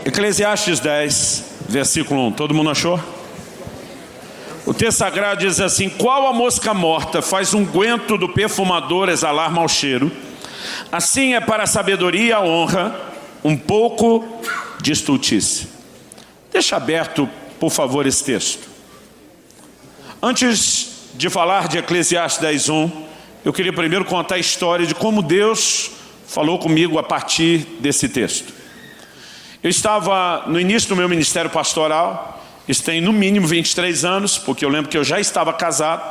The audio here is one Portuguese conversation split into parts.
Eclesiastes 10, versículo 1. Todo mundo achou? O texto sagrado diz assim: qual a mosca morta faz unguento do perfumador exalar mau cheiro, assim é para a sabedoria e a honra um pouco de estultice. Deixa aberto, por favor, esse texto. Antes de falar de Eclesiastes 10:1, eu queria primeiro contar a história de como Deus falou comigo a partir desse texto. Eu estava no início do meu ministério pastoral, isso tem no mínimo 23 anos, porque eu lembro que eu já estava casado,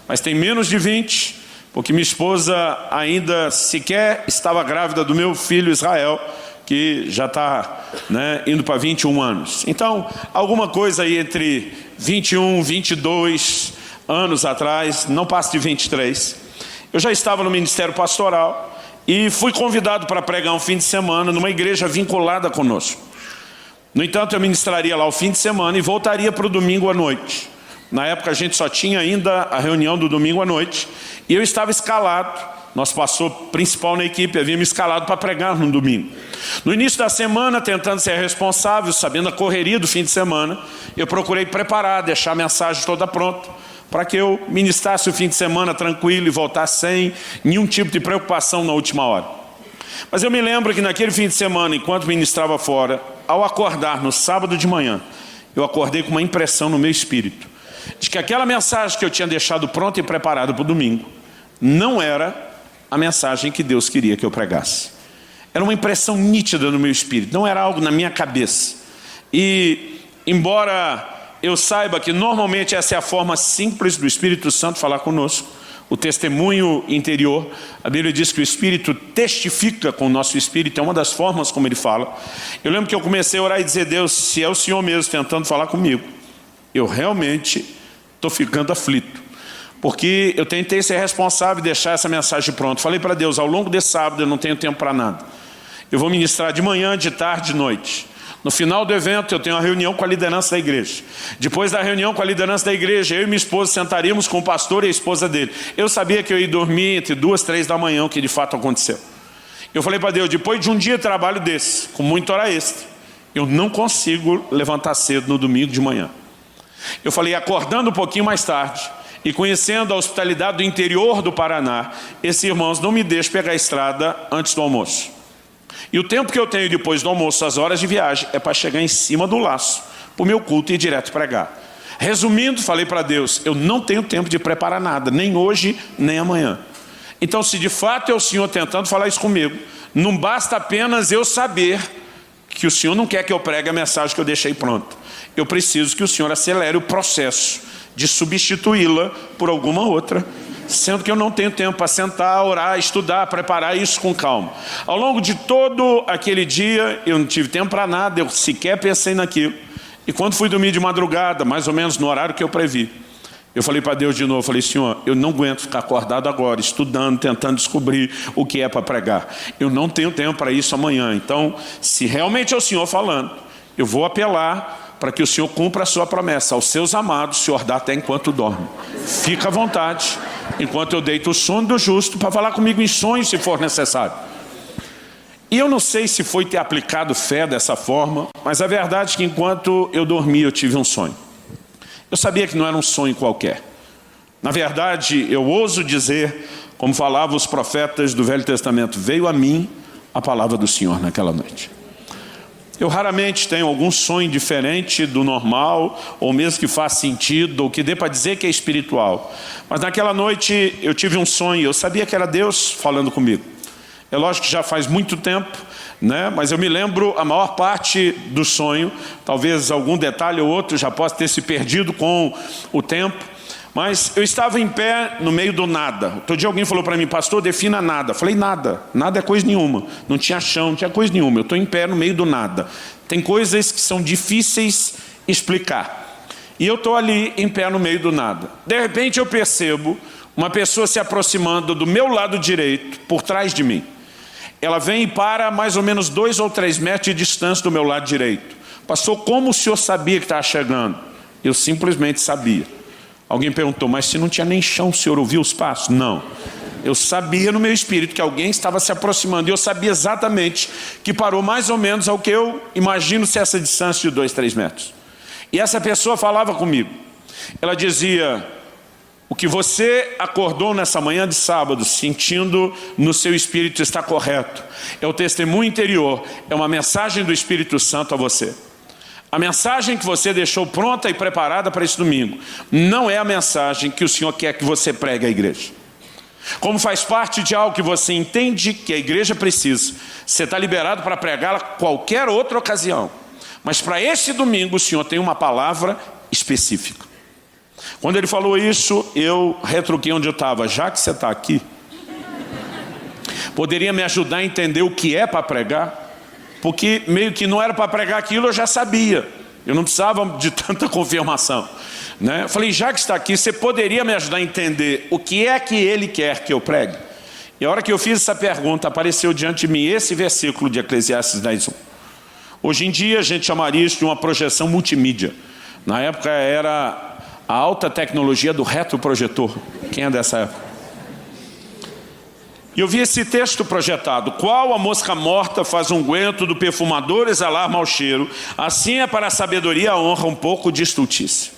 mas tem menos de 20, porque minha esposa ainda sequer estava grávida do meu filho Israel, que já está indo para 21 anos. Então, alguma coisa aí entre 21, 22 anos atrás, não passa de 23, eu já estava no ministério pastoral, e fui convidado para pregar um fim de semana numa igreja vinculada conosco. No entanto, eu ministraria lá o fim de semana e voltaria para o domingo à noite. Na época a gente só tinha ainda a reunião do domingo à noite. E eu estava escalado, nosso pastor principal na equipe havia me escalado para pregar no domingo. No início da semana, tentando ser responsável, sabendo a correria do fim de semana, eu procurei preparar, deixar a mensagem toda pronta, para que eu ministrasse o fim de semana tranquilo e voltasse sem nenhum tipo de preocupação na última hora. Mas eu me lembro que naquele fim de semana, enquanto ministrava fora, ao acordar no sábado de manhã, eu acordei com uma impressão no meu espírito, de que aquela mensagem que eu tinha deixado pronta e preparada para o domingo, não era a mensagem que Deus queria que eu pregasse. Era uma impressão nítida no meu espírito, não era algo na minha cabeça. E, embora eu saiba que normalmente essa é a forma simples do Espírito Santo falar conosco, o testemunho interior, a Bíblia diz que o Espírito testifica com o nosso Espírito, é uma das formas como ele fala. Eu lembro que eu comecei a orar e dizer: Deus, se é o Senhor mesmo tentando falar comigo, eu realmente estou ficando aflito, porque eu tentei ser responsável e deixar essa mensagem pronta. Falei para Deus: ao longo desse sábado eu não tenho tempo para nada, eu vou ministrar de manhã, de tarde, de noite. No final do evento eu tenho uma reunião com a liderança da igreja. Depois da reunião com a liderança da igreja, eu e minha esposa sentaríamos com o pastor e a esposa dele. Eu sabia que eu ia dormir entre 2, 3 da manhã, o que de fato aconteceu. Eu falei para Deus: depois de um dia de trabalho desse, com muita hora extra, eu não consigo levantar cedo no domingo de manhã. Eu falei: acordando um pouquinho mais tarde e conhecendo a hospitalidade do interior do Paraná, esses irmãos não me deixam pegar a estrada antes do almoço. E o tempo que eu tenho depois do almoço, as horas de viagem, é para chegar em cima do laço, para o meu culto e ir direto pregar. Resumindo, falei para Deus: eu não tenho tempo de preparar nada, nem hoje, nem amanhã. Então, se de fato é o Senhor tentando falar isso comigo, não basta apenas eu saber que o Senhor não quer que eu pregue a mensagem que eu deixei pronta. Eu preciso que o Senhor acelere o processo de substituí-la por alguma outra, sendo que eu não tenho tempo para sentar, orar, estudar, preparar isso com calma. Ao longo de todo aquele dia, eu não tive tempo para nada, eu sequer pensei naquilo. E quando fui dormir de madrugada, mais ou menos no horário que eu previ, eu falei para Deus de novo, falei: Senhor, eu não aguento ficar acordado agora, estudando, tentando descobrir o que é para pregar. Eu não tenho tempo para isso amanhã. Então, se realmente é o Senhor falando, eu vou apelar para que o Senhor cumpra a sua promessa. Aos seus amados, o Senhor dá até enquanto dorme. Fica à vontade, enquanto eu deito o sono do justo, para falar comigo em sonhos, se for necessário. E eu não sei se foi ter aplicado fé dessa forma, mas a verdade é que enquanto eu dormia, eu tive um sonho. Eu sabia que não era um sonho qualquer. Na verdade, eu ouso dizer, como falavam os profetas do Velho Testamento: veio a mim a palavra do Senhor naquela noite. Eu raramente tenho algum sonho diferente do normal, ou mesmo que faça sentido, ou que dê para dizer que é espiritual. Mas naquela noite eu tive um sonho, eu sabia que era Deus falando comigo. É lógico que já faz muito tempo, mas eu me lembro a maior parte do sonho, talvez algum detalhe ou outro já possa ter se perdido com o tempo. Mas eu estava em pé no meio do nada. Outro dia alguém falou para mim: pastor, defina nada. Eu falei: nada, nada é coisa nenhuma. Não tinha chão, não tinha coisa nenhuma. Eu estou em pé no meio do nada. Tem coisas que são difíceis explicar. E eu estou ali em pé no meio do nada. De repente eu percebo uma pessoa se aproximando do meu lado direito, por trás de mim. Ela vem e para a mais ou menos 2 ou 3 metros de distância do meu lado direito. Pastor, como o senhor sabia que estava chegando? Eu simplesmente sabia. Alguém perguntou: mas se não tinha nem chão, o senhor ouviu os passos? Não. Eu sabia no meu espírito que alguém estava se aproximando. E eu sabia exatamente que parou mais ou menos ao que eu imagino ser essa distância de 2, 3 metros. E essa pessoa falava comigo. Ela dizia: o que você acordou nessa manhã de sábado, sentindo no seu espírito, está correto. É o testemunho interior, é uma mensagem do Espírito Santo a você. A mensagem que você deixou pronta e preparada para esse domingo não é a mensagem que o Senhor quer que você pregue à igreja. Como faz parte de algo que você entende que a igreja precisa, você está liberado para pregá-la qualquer outra ocasião. Mas para esse domingo o Senhor tem uma palavra específica. Quando ele falou isso, eu retruquei onde eu estava. Já que você está aqui, poderia me ajudar a entender o que é para pregar? Porque meio que não era para pregar aquilo, eu já sabia. Eu não precisava de tanta confirmação, né? Eu falei: já que está aqui, você poderia me ajudar a entender o que é que ele quer que eu pregue? E a hora que eu fiz essa pergunta, apareceu diante de mim esse versículo de Eclesiastes 10:1. Hoje em dia a gente chamaria isso de uma projeção multimídia. Na época era a alta tecnologia do retroprojetor. Quem é dessa época? E eu vi esse texto projetado: qual a mosca morta faz unguento do perfumador exalar mau cheiro, assim é para a sabedoria a honra um pouco de estultícia.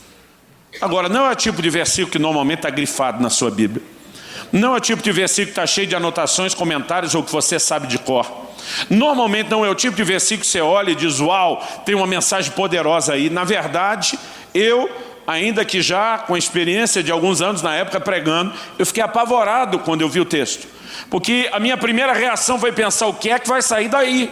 Agora, não é o tipo de versículo que normalmente está grifado na sua Bíblia. Não é o tipo de versículo que está cheio de anotações, comentários ou que você sabe de cor. Normalmente não é o tipo de versículo que você olha e diz: uau, tem uma mensagem poderosa aí. Na verdade, ainda que já com a experiência de alguns anos na época pregando, eu fiquei apavorado quando eu vi o texto. Porque a minha primeira reação foi pensar: o que é que vai sair daí?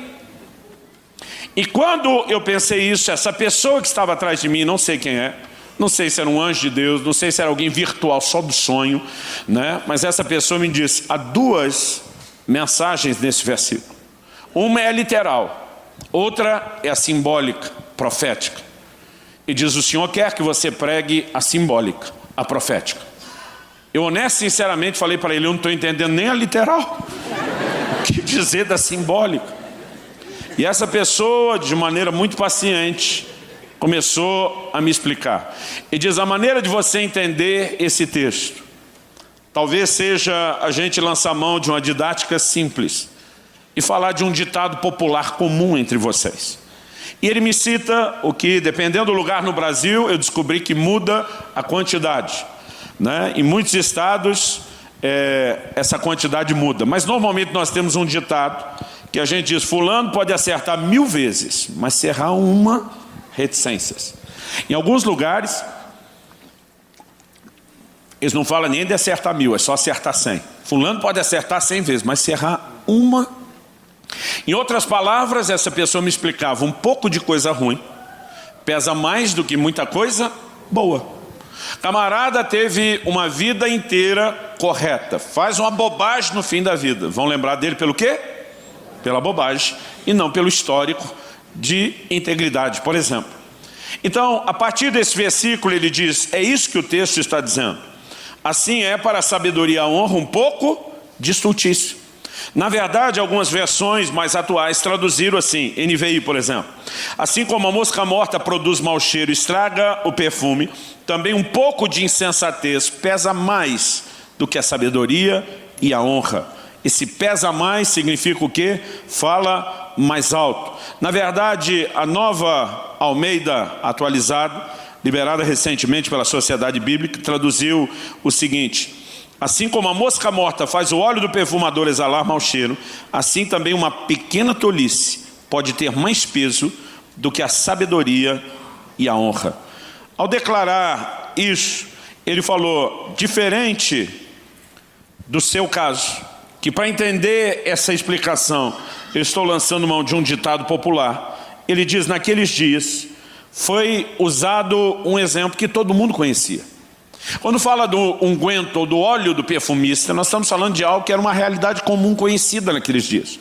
E quando eu pensei isso, essa pessoa que estava atrás de mim, não sei quem é, não sei se era um anjo de Deus, não sei se era alguém virtual só do sonho, né? Mas essa pessoa me disse: há 2 mensagens nesse versículo. Uma é literal, outra é a simbólica, profética. E diz: o Senhor quer que você pregue a simbólica, a profética. Eu honesto e sinceramente falei para ele: eu não estou entendendo nem a literal. O que dizer da simbólica? E essa pessoa, de maneira muito paciente, começou a me explicar. E diz: a maneira de você entender esse texto talvez seja a gente lançar mão de uma didática simples e falar de um ditado popular comum entre vocês. E ele me cita o que, dependendo do lugar no Brasil, eu descobri que muda a quantidade, né? Em muitos estados essa quantidade muda, mas normalmente nós temos um ditado que a gente diz: fulano pode acertar 1000 vezes, mas se errar uma, reticências. Em alguns lugares eles não falam nem de acertar 1000, é só acertar 100. Fulano pode acertar 100 vezes, mas se errar uma. Em outras palavras, essa pessoa me explicava: um pouco de coisa ruim pesa mais do que muita coisa boa. Camarada teve uma vida inteira correta, faz uma bobagem no fim da vida. Vão lembrar dele pelo quê? Pela bobagem, e não pelo histórico de integridade, por exemplo. Então, a partir desse versículo ele diz: é isso que o texto está dizendo. Assim é para a sabedoria a honra um pouco de estultícia. Na verdade, algumas versões mais atuais traduziram assim, NVI, por exemplo: assim como a mosca morta produz mau cheiro e estraga o perfume, também um pouco de insensatez pesa mais do que a sabedoria e a honra. Esse pesa mais significa o quê? Fala mais alto. Na verdade, a Nova Almeida atualizada, liberada recentemente pela Sociedade Bíblica, traduziu o seguinte: assim como a mosca morta faz o óleo do perfumador exalar mau cheiro, assim também uma pequena tolice pode ter mais peso do que a sabedoria e a honra. Ao declarar isso, ele falou: diferente do seu caso, que para entender essa explicação, eu estou lançando mão de um ditado popular. Ele diz: naqueles dias foi usado um exemplo que todo mundo conhecia. Quando fala do unguento ou do óleo do perfumista, nós estamos falando de algo que era uma realidade comum conhecida naqueles dias.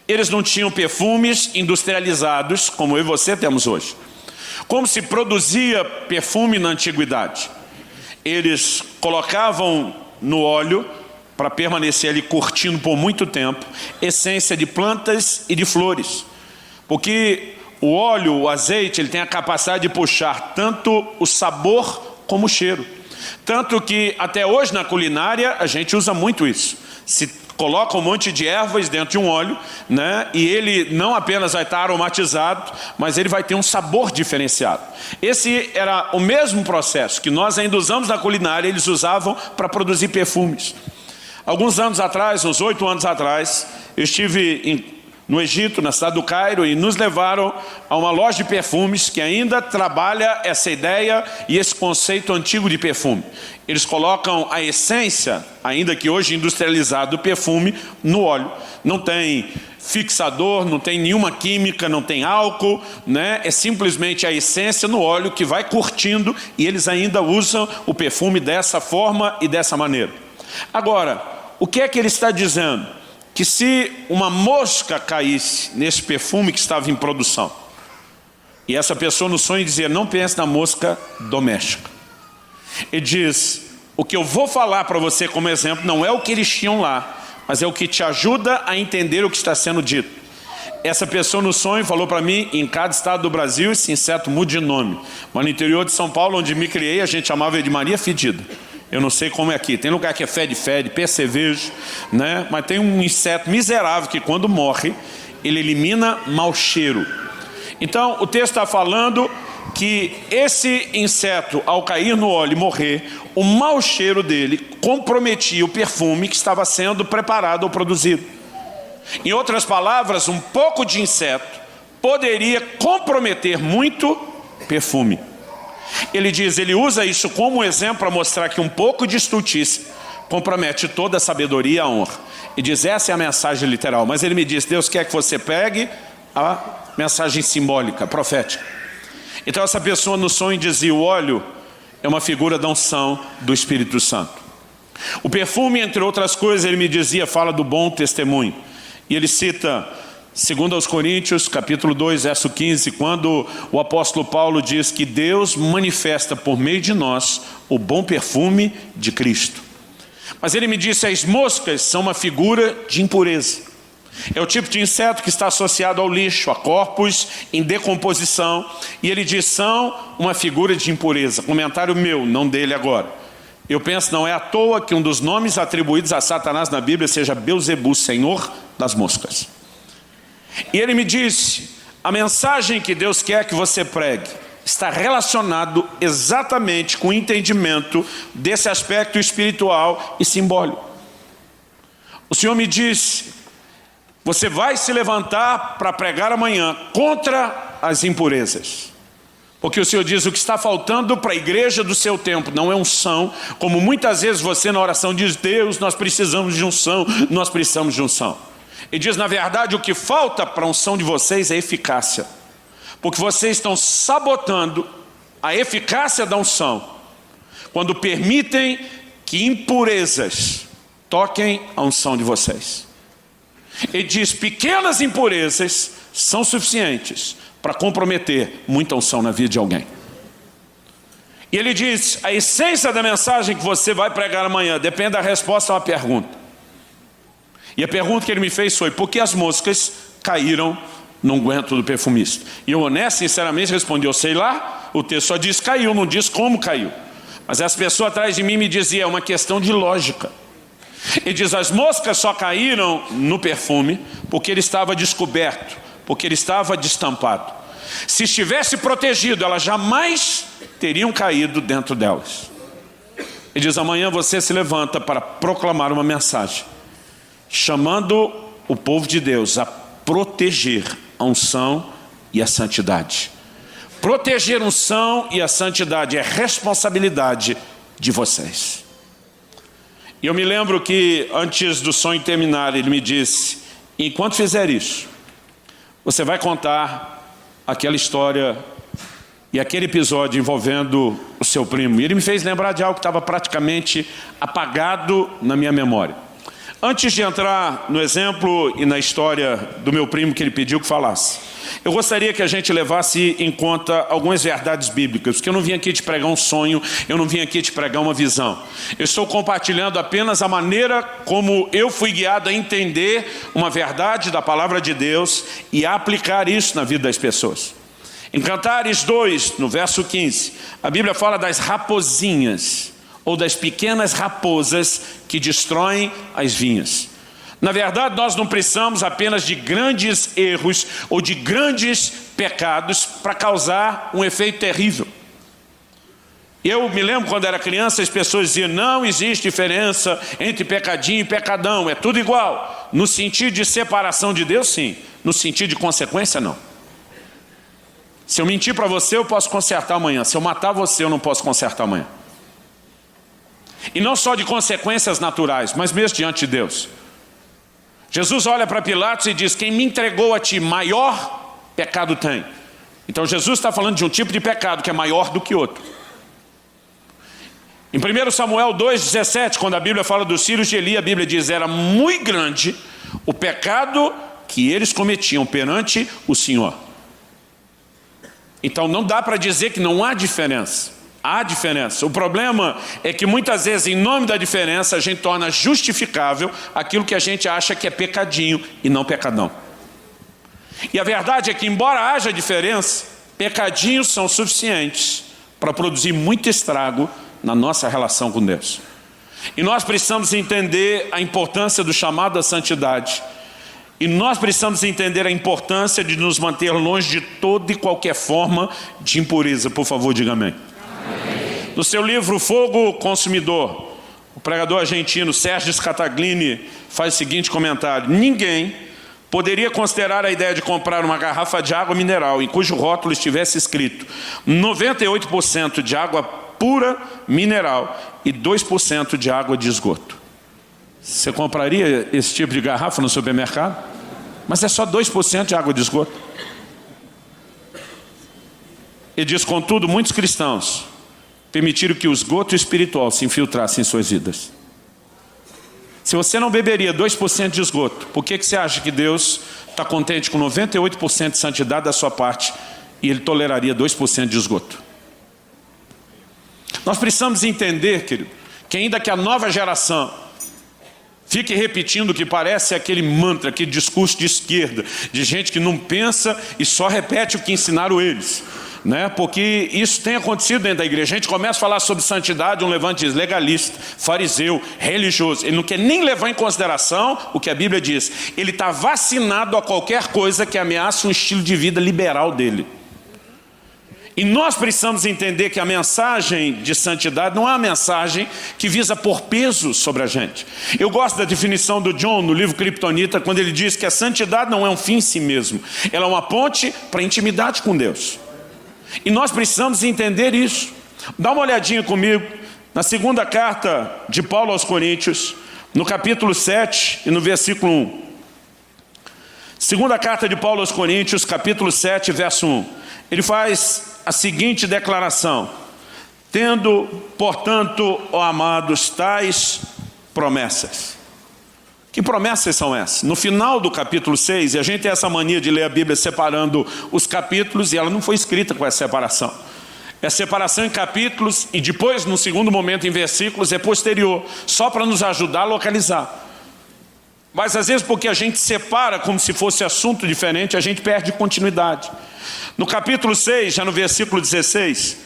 Eles não tinham perfumes industrializados como eu e você temos hoje. Como se produzia perfume na antiguidade? Eles colocavam no óleo, para permanecer ali curtindo por muito tempo, essência de plantas e de flores. Porque o óleo, o azeite, ele tem a capacidade de puxar tanto o sabor como o cheiro. Tanto que até hoje na culinária a gente usa muito isso. Se coloca um monte de ervas dentro de um óleo, né? E ele não apenas vai estar aromatizado, mas ele vai ter um sabor diferenciado. Esse era o mesmo processo que nós ainda usamos na culinária, eles usavam para produzir perfumes. Alguns anos atrás, uns 8 anos atrás, eu estive no Egito, na cidade do Cairo, e nos levaram a uma loja de perfumes que ainda trabalha essa ideia e esse conceito antigo de perfume. Eles colocam a essência, ainda que hoje industrializado, do perfume no óleo. Não tem fixador, não tem nenhuma química, não tem álcool, né? É simplesmente a essência no óleo que vai curtindo, e eles ainda usam o perfume dessa forma e dessa maneira. Agora, o que é que ele está dizendo? Que se uma mosca caísse nesse perfume que estava em produção, e essa pessoa no sonho dizia, não pense na mosca doméstica. Ele diz, o que eu vou falar para você como exemplo não é o que eles tinham lá, mas é o que te ajuda a entender o que está sendo dito. Essa pessoa no sonho falou para mim, em cada estado do Brasil esse inseto muda de nome. Mas no interior de São Paulo, onde me criei, a gente chamava ele de Maria Fedida. Eu não sei como é aqui, tem lugar que é fede, percevejo, né? Mas tem um inseto miserável que quando morre, ele elimina mau cheiro. Então o texto está falando que esse inseto, ao cair no óleo e morrer, o mau cheiro dele comprometia o perfume que estava sendo preparado ou produzido. Em outras palavras, um pouco de inseto poderia comprometer muito perfume. Ele diz, ele usa isso como exemplo para mostrar que um pouco de estultice compromete toda a sabedoria e a honra. E diz, essa é a mensagem literal. Mas ele me diz, Deus quer que você pegue a mensagem simbólica, profética. Então essa pessoa no sonho dizia, o óleo é uma figura da unção do Espírito Santo. O perfume, entre outras coisas, ele me dizia, fala do bom testemunho. E ele cita, segundo aos Coríntios, capítulo 2, verso 15, quando o apóstolo Paulo diz que Deus manifesta por meio de nós o bom perfume de Cristo. Mas ele me disse, as moscas são uma figura de impureza. É o tipo de inseto que está associado ao lixo, a corpos em decomposição. E ele diz, são uma figura de impureza. Comentário meu, não dele agora. Eu penso, não é à toa que um dos nomes atribuídos a Satanás na Bíblia seja Belzebu, Senhor das moscas. E ele me disse, a mensagem que Deus quer que você pregue está relacionado exatamente com o entendimento desse aspecto espiritual e simbólico. O Senhor me disse, você vai se levantar para pregar amanhã contra as impurezas. Porque o Senhor diz, o que está faltando para a igreja do seu tempo não é unção, como muitas vezes você na oração diz, Deus, nós precisamos de unção, nós precisamos de unção. Ele diz, na verdade, o que falta para a unção de vocês é eficácia. Porque vocês estão sabotando a eficácia da unção quando permitem que impurezas toquem a unção de vocês. Ele diz, pequenas impurezas são suficientes para comprometer muita unção na vida de alguém. E ele diz, a essência da mensagem que você vai pregar amanhã depende da resposta a uma pergunta. E a pergunta que ele me fez foi, por que as moscas caíram no unguento do perfumista? E eu honesto, sinceramente respondi, eu sei lá, o texto só diz caiu, não diz como caiu. Mas as pessoas atrás de mim me diziam, é uma questão de lógica. Ele diz, as moscas só caíram no perfume porque ele estava descoberto, porque ele estava destampado. Se estivesse protegido, elas jamais teriam caído dentro delas. Ele diz, amanhã você se levanta para proclamar uma mensagem, chamando o povo de Deus a proteger a unção e a santidade. Proteger a unção e a santidade é responsabilidade de vocês. E eu me lembro que antes do sonho terminar, ele me disse, enquanto fizer isso, você vai contar aquela história e aquele episódio envolvendo o seu primo. E ele me fez lembrar de algo que estava praticamente apagado na minha memória. Antes de entrar no exemplo e na história do meu primo que ele pediu que falasse, eu gostaria que a gente levasse em conta algumas verdades bíblicas, porque eu não vim aqui te pregar um sonho, eu não vim aqui te pregar uma visão. Eu estou compartilhando apenas a maneira como eu fui guiado a entender uma verdade da palavra de Deus e a aplicar isso na vida das pessoas. Em Cantares 2, no verso 15, a Bíblia fala das raposinhas, ou das pequenas raposas que destroem as vinhas. Na verdade, nós não precisamos apenas de grandes erros ou de grandes pecados para causar um efeito terrível. Eu me lembro quando era criança, as pessoas diziam, não existe diferença entre pecadinho e pecadão, é tudo igual. No sentido de separação de Deus, sim. No sentido de consequência, não. Se eu mentir para você, eu posso consertar amanhã. Se eu matar você, eu não posso consertar amanhã. E não só de consequências naturais, mas mesmo diante de Deus. Jesus olha para Pilatos e diz, quem me entregou a ti, maior pecado tem. Então Jesus está falando de um tipo de pecado que é maior do que outro. Em 1 Samuel 2,17, quando a Bíblia fala dos filhos de Eli, a Bíblia diz, era muito grande o pecado que eles cometiam perante o Senhor. Então não dá para dizer que não há diferença. Há diferença. O problema é que muitas vezes, em nome da diferença, a gente torna justificável aquilo que a gente acha que é pecadinho e não pecadão. E a verdade é que, embora haja diferença, pecadinhos são suficientes para produzir muito estrago na nossa relação com Deus. E nós precisamos entender a importância do chamado à santidade. E nós precisamos entender a importância de nos manter longe de toda e qualquer forma de impureza. Por favor, diga amém. Amém. No seu livro Fogo Consumidor, o pregador argentino Sérgio Scataglini faz o seguinte comentário: ninguém poderia considerar a ideia de comprar uma garrafa de água mineral em cujo rótulo estivesse escrito 98% de água pura mineral e 2% de água de esgoto. Você compraria esse tipo de garrafa no supermercado? Mas é só 2% de água de esgoto. Ele diz, contudo, muitos cristãos permitiram que o esgoto espiritual se infiltrasse em suas vidas. Se você não beberia 2% de esgoto, por que você acha que Deus está contente com 98% de santidade da sua parte e Ele toleraria 2% de esgoto? Nós precisamos entender, querido, que ainda que a nova geração fique repetindo o que parece aquele mantra, aquele discurso de esquerda, de gente que não pensa e só repete o que ensinaram eles, né? Porque isso tem acontecido dentro da igreja. A gente começa a falar sobre santidade, um levante diz legalista, fariseu, religioso. Ele não quer nem levar em consideração o que a Bíblia diz. Ele está vacinado a qualquer coisa que ameace um estilo de vida liberal dele. E nós precisamos entender que a mensagem de santidade não é uma mensagem que visa pôr peso sobre a gente. Eu gosto da definição do John no livro Kryptonita, quando ele diz que a santidade não é um fim em si mesmo. Ela é uma ponte para a intimidade com Deus. E nós precisamos entender isso. Dá uma olhadinha comigo na segunda carta de Paulo aos Coríntios, no capítulo 7 e no versículo 1. Segunda carta de Paulo aos Coríntios, capítulo 7, verso 1. Ele faz a seguinte declaração: tendo, portanto, ó amados, tais promessas. Que promessas são essas? No final do capítulo 6, e a gente tem essa mania de ler a Bíblia separando os capítulos, e ela não foi escrita com essa separação. É separação em capítulos e depois, no segundo momento, em versículos, é posterior, só para nos ajudar a localizar. Mas às vezes porque a gente separa como se fosse assunto diferente, a gente perde continuidade. No capítulo 6, já no versículo 16,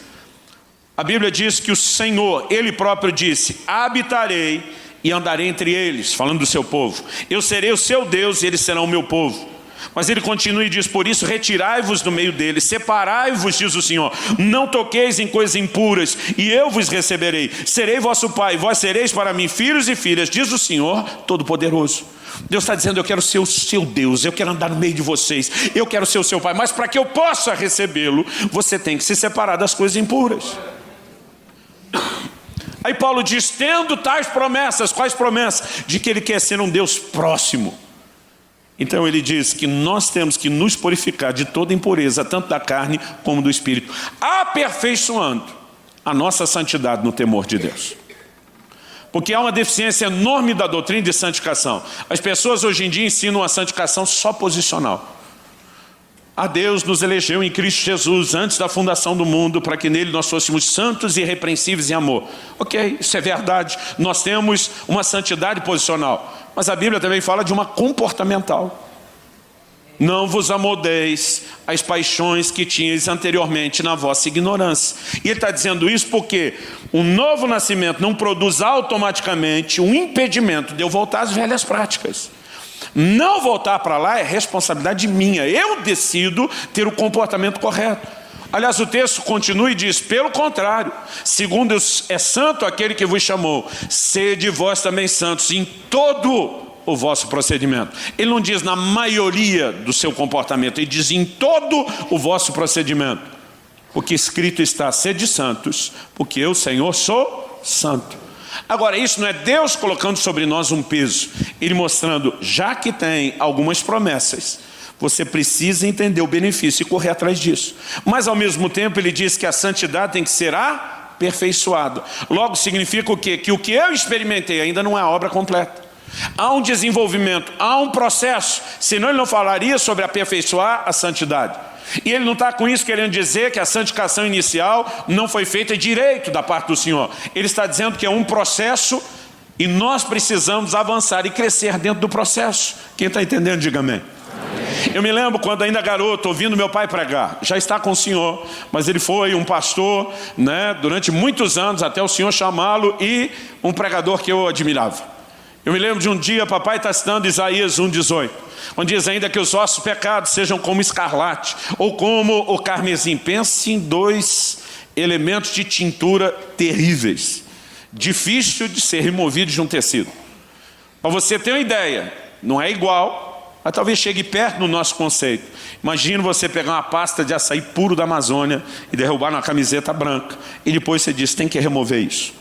a Bíblia diz que o Senhor, Ele próprio disse, habitarei e andarei entre eles, falando do seu povo. Eu serei o seu Deus e eles serão o meu povo. Mas ele continua e diz, por isso retirai-vos do meio deles, separai-vos, diz o Senhor, não toqueis em coisas impuras, e eu vos receberei. Serei vosso pai, vós sereis para mim filhos e filhas, diz o Senhor Todo-Poderoso. Deus está dizendo, eu quero ser o seu Deus, eu quero andar no meio de vocês, eu quero ser o seu pai, mas para que eu possa recebê-lo, você tem que se separar das coisas impuras. Aí Paulo diz, tendo tais promessas, quais promessas? De que ele quer ser um Deus próximo. Então ele diz que nós temos que nos purificar de toda impureza, tanto da carne como do espírito, aperfeiçoando a nossa santidade no temor de Deus. Porque há uma deficiência enorme da doutrina de santificação. As pessoas hoje em dia ensinam a santificação só posicional. A Deus nos elegeu em Cristo Jesus antes da fundação do mundo para que nele nós fôssemos santos e irrepreensíveis em amor. Ok, isso é verdade. Nós temos uma santidade posicional. Mas a Bíblia também fala de uma comportamental. não vos amoldeis às paixões que tinhais anteriormente na vossa ignorância. E ele está dizendo isso porque o novo nascimento não produz automaticamente um impedimento de eu voltar às velhas práticas. Não voltar para lá é responsabilidade minha. Eu decido ter o comportamento correto. Aliás, o texto continua e diz, pelo contrário, segundo é santo aquele que vos chamou, sede vós também santos em todo o vosso procedimento. Ele não diz na maioria do seu comportamento, ele diz em todo o vosso procedimento. Porque escrito está, sede santos, porque eu, Senhor, sou santo. Agora, isso não é Deus colocando sobre nós um peso, Ele mostrando, já que tem algumas promessas, você precisa entender o benefício e correr atrás disso. Mas ao mesmo tempo Ele diz que a santidade tem que ser aperfeiçoada. Logo significa o quê? Que o que eu experimentei ainda não é a obra completa. Há um desenvolvimento, há um processo, senão Ele não falaria sobre aperfeiçoar a santidade. E Ele não está com isso querendo dizer que a santificação inicial não foi feita direito da parte do Senhor. Ele está dizendo que é um processo e nós precisamos avançar e crescer dentro do processo. Quem está entendendo, diga amém. Eu me lembro quando ainda garoto, ouvindo meu pai pregar, já está com o Senhor, mas ele foi um pastor, né, durante muitos anos, até o Senhor chamá-lo, e um pregador que eu admirava. Eu me lembro de um dia, papai está citando Isaías 1,18, onde diz ainda que os vossos pecados sejam como escarlate, ou como o carmesim. Pense em dois elementos de tintura terríveis, difícil de ser removido de um tecido. Para você ter uma ideia, não é igual, mas talvez chegue perto no nosso conceito. Imagina você pegar uma pasta de açaí puro da Amazônia e derrubar numa camiseta branca, e depois você diz, tem que remover isso.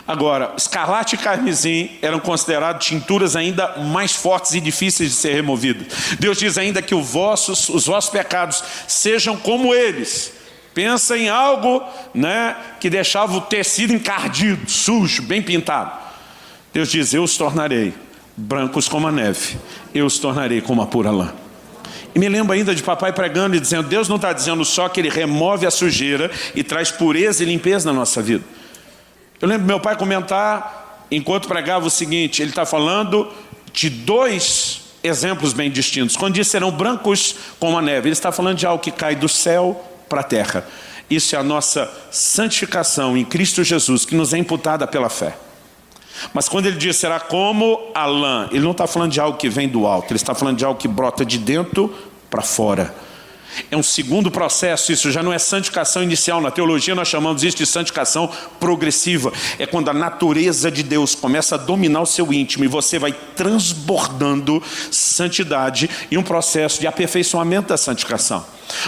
Agora, escarlate e carmesim eram considerados tinturas ainda mais fortes e difíceis de ser removidas. Deus diz ainda que os vossos pecados sejam como eles. Pensa em algo, né, que deixava o tecido encardido, sujo, bem pintado. Deus diz, eu os tornarei brancos como a neve, eu os tornarei como a pura lã. E me lembro ainda de papai pregando e dizendo, Deus não está dizendo só que Ele remove a sujeira e traz pureza e limpeza na nossa vida. Eu lembro meu pai comentar, enquanto pregava, o seguinte, ele está falando de dois exemplos bem distintos. Quando diz serão brancos como a neve, ele está falando de algo que cai do céu para a terra. Isso é a nossa santificação em Cristo Jesus, que nos é imputada pela fé. Mas quando ele diz será como a lã, ele não está falando de algo que vem do alto, ele está falando de algo que brota de dentro para fora. É um segundo processo, isso já não é santificação inicial. Na teologia nós chamamos isso de santificação progressiva. É quando a natureza de Deus começa a dominar o seu íntimo e você vai transbordando santidade e um processo de aperfeiçoamento da santificação.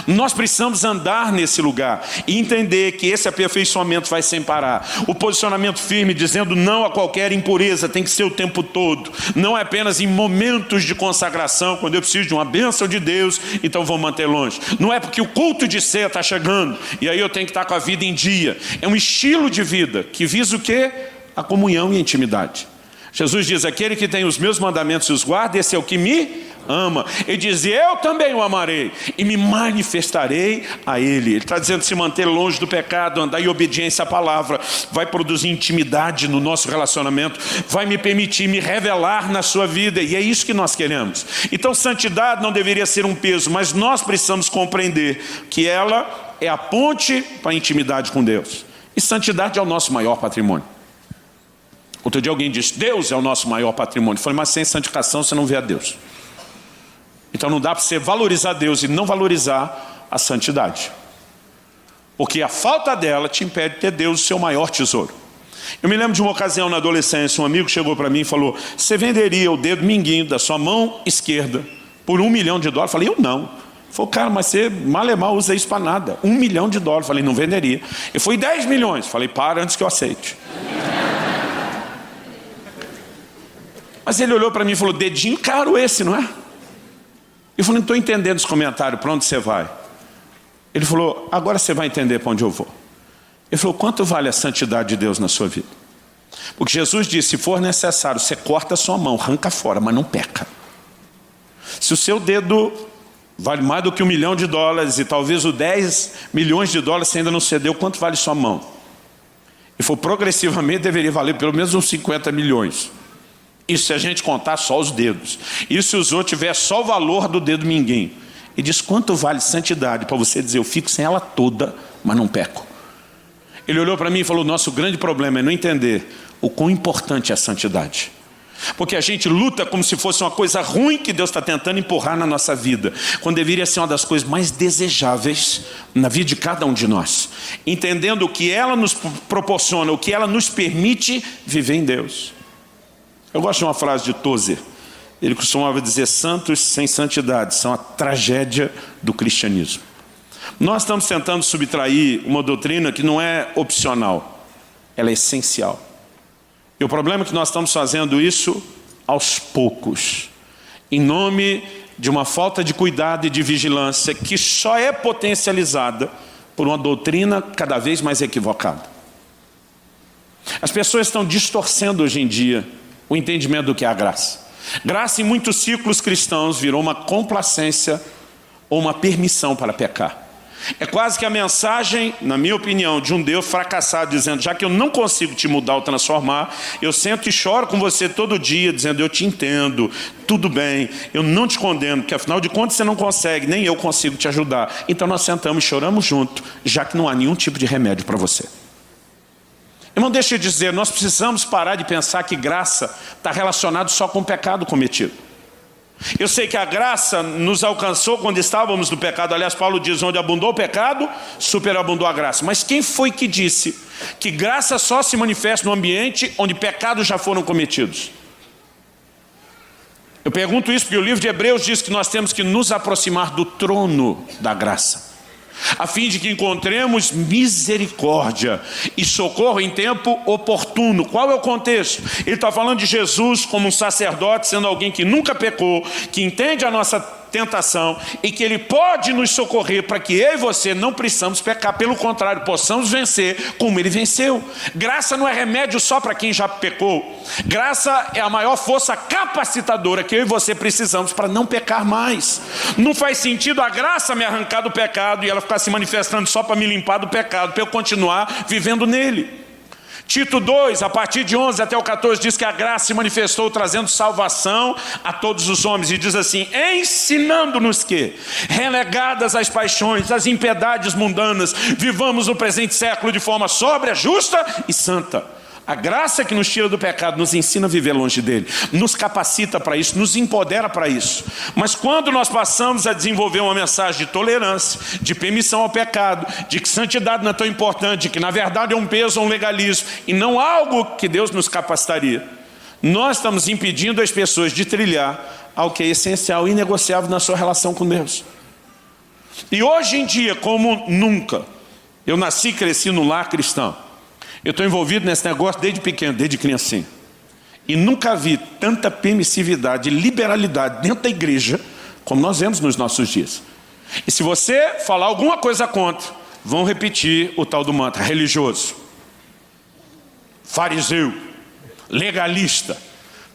Nós precisamos andar nesse lugar e entender que esse aperfeiçoamento vai sem parar. O posicionamento firme dizendo não a qualquer impureza tem que ser o tempo todo. Não é apenas em momentos de consagração, quando eu preciso de uma bênção de Deus, então vou manter longe. Não é porque o culto de ceia está chegando e aí eu tenho que estar com a vida em dia. É um estilo de vida que visa o quê? A comunhão e a intimidade. Jesus diz, aquele que tem os meus mandamentos e os guarda, esse é o que me ama. Ele diz, eu também o amarei e me manifestarei a Ele. Ele está dizendo, se manter longe do pecado, andar em obediência à palavra, vai produzir intimidade no nosso relacionamento, vai me permitir me revelar na sua vida, e é isso que nós queremos. Então santidade não deveria ser um peso, mas nós precisamos compreender que ela é a ponte para a intimidade com Deus. E santidade é o nosso maior patrimônio. Outro dia alguém disse, Deus é o nosso maior patrimônio. Eu falei, mas sem santificação você não vê a Deus. Então não dá para você valorizar Deus e não valorizar a santidade. Porque a falta dela te impede de ter Deus o seu maior tesouro. Eu me lembro de uma ocasião na adolescência, um amigo chegou para mim e falou, você venderia o dedo mindinho da sua mão esquerda por $1 milhão? Eu falei, eu não. Ele falou, cara, mas você mal usa isso para nada. $1 milhão. Eu falei, não venderia. Ele foi 10 milhões. Eu falei, para antes que eu aceite. Mas ele olhou para mim e falou, dedinho caro esse, não é? Eu falei, não estou entendendo esse comentário, para onde você vai? Ele falou, agora você vai entender para onde eu vou. Ele falou, quanto vale a santidade de Deus na sua vida? Porque Jesus disse, se for necessário, você corta a sua mão, arranca fora, mas não peca. Se o seu dedo vale mais do que $1 milhão e talvez os 10 milhões de dólares você ainda não cedeu, quanto vale sua mão? Ele falou, progressivamente deveria valer pelo menos uns 50 milhões. Isso se a gente contar só os dedos. Isso se o Zô tiver só o valor do dedo mindinho. Ele diz, quanto vale santidade para você dizer, eu fico sem ela toda, mas não peco? Ele olhou para mim e falou, nosso grande problema é não entender o quão importante é a santidade. Porque a gente luta como se fosse uma coisa ruim que Deus está tentando empurrar na nossa vida, quando deveria ser uma das coisas mais desejáveis na vida de cada um de nós. Entendendo o que ela nos proporciona, o que ela nos permite viver em Deus. Eu gosto de uma frase de Tozer. Ele costumava dizer, santos sem santidade são a tragédia do cristianismo. Nós estamos tentando subtrair uma doutrina que não é opcional, ela é essencial. E o problema é que nós estamos fazendo isso aos poucos, em nome de uma falta de cuidado e de vigilância que só é potencializada por uma doutrina cada vez mais equivocada. As pessoas estão distorcendo hoje em dia o entendimento do que é a graça. Graça em muitos ciclos cristãos virou uma complacência ou uma permissão para pecar. É quase que a mensagem, na minha opinião, de um Deus fracassado, dizendo, já que eu não consigo te mudar ou transformar, eu sento e choro com você todo dia, dizendo, eu te entendo, tudo bem, eu não te condeno, porque afinal de contas você não consegue, nem eu consigo te ajudar. Então nós sentamos e choramos junto, já que não há nenhum tipo de remédio para você. Irmão, deixa eu dizer, nós precisamos parar de pensar que graça está relacionado só com o pecado cometido. Eu sei que a graça nos alcançou quando estávamos no pecado. Aliás, Paulo diz, onde abundou o pecado, superabundou a graça. Mas quem foi que disse que graça só se manifesta no ambiente onde pecados já foram cometidos? Eu pergunto isso porque o livro de Hebreus diz que nós temos que nos aproximar do trono da graça, a fim de que encontremos misericórdia e socorro em tempo oportuno. Qual é o contexto? Ele está falando de Jesus como um sacerdote, sendo alguém que nunca pecou, que entende a nossa tentação e que Ele pode nos socorrer para que eu e você não precisamos pecar. Pelo contrário, possamos vencer como Ele venceu. Graça não é remédio só para quem já pecou. Graça é a maior força capacitadora que eu e você precisamos para não pecar mais. Não faz sentido a graça me arrancar do pecado e ela ficar se manifestando só para me limpar do pecado, para eu continuar vivendo nele. Tito 2, a partir de 11 até o 14, diz que a graça se manifestou trazendo salvação a todos os homens. E diz assim, ensinando-nos que, relegadas às paixões, às impiedades mundanas, vivamos no presente século de forma sóbria, justa e santa. A graça que nos tira do pecado nos ensina a viver longe dele, nos capacita para isso, nos empodera para isso. Mas quando nós passamos a desenvolver uma mensagem de tolerância, de permissão ao pecado, de que santidade não é tão importante, de que na verdade é um peso ou um legalismo, e não algo que Deus nos capacitaria, nós estamos impedindo as pessoas de trilhar algo que é essencial e inegociável na sua relação com Deus. E hoje em dia, como nunca, eu nasci e cresci no lar cristão. Eu estou envolvido nesse negócio desde pequeno, desde criancinha. E nunca vi tanta permissividade e liberalidade dentro da igreja como nós vemos nos nossos dias. E se você falar alguma coisa contra, vão repetir o tal do mantra religioso, fariseu, legalista.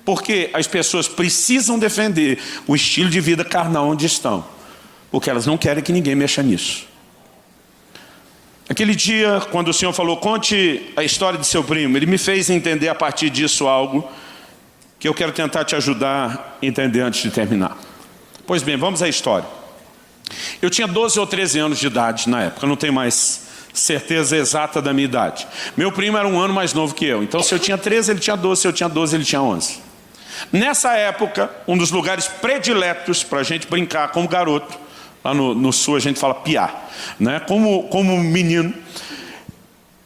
Porque as pessoas precisam defender o estilo de vida carnal onde estão. Porque elas não querem que ninguém mexa nisso. Aquele dia, quando o Senhor falou, conte a história de seu primo, Ele me fez entender a partir disso algo que eu quero tentar te ajudar a entender antes de terminar. Pois bem, vamos à história. Eu tinha 12 ou 13 anos de idade na época, eu não tenho mais certeza exata da minha idade. Meu primo era um ano mais novo que eu, então se eu tinha 13, ele tinha 12, se eu tinha 12, ele tinha 11. Nessa época, um dos lugares prediletos para a gente brincar como garoto, lá no sul a gente fala piar, né? Como menino,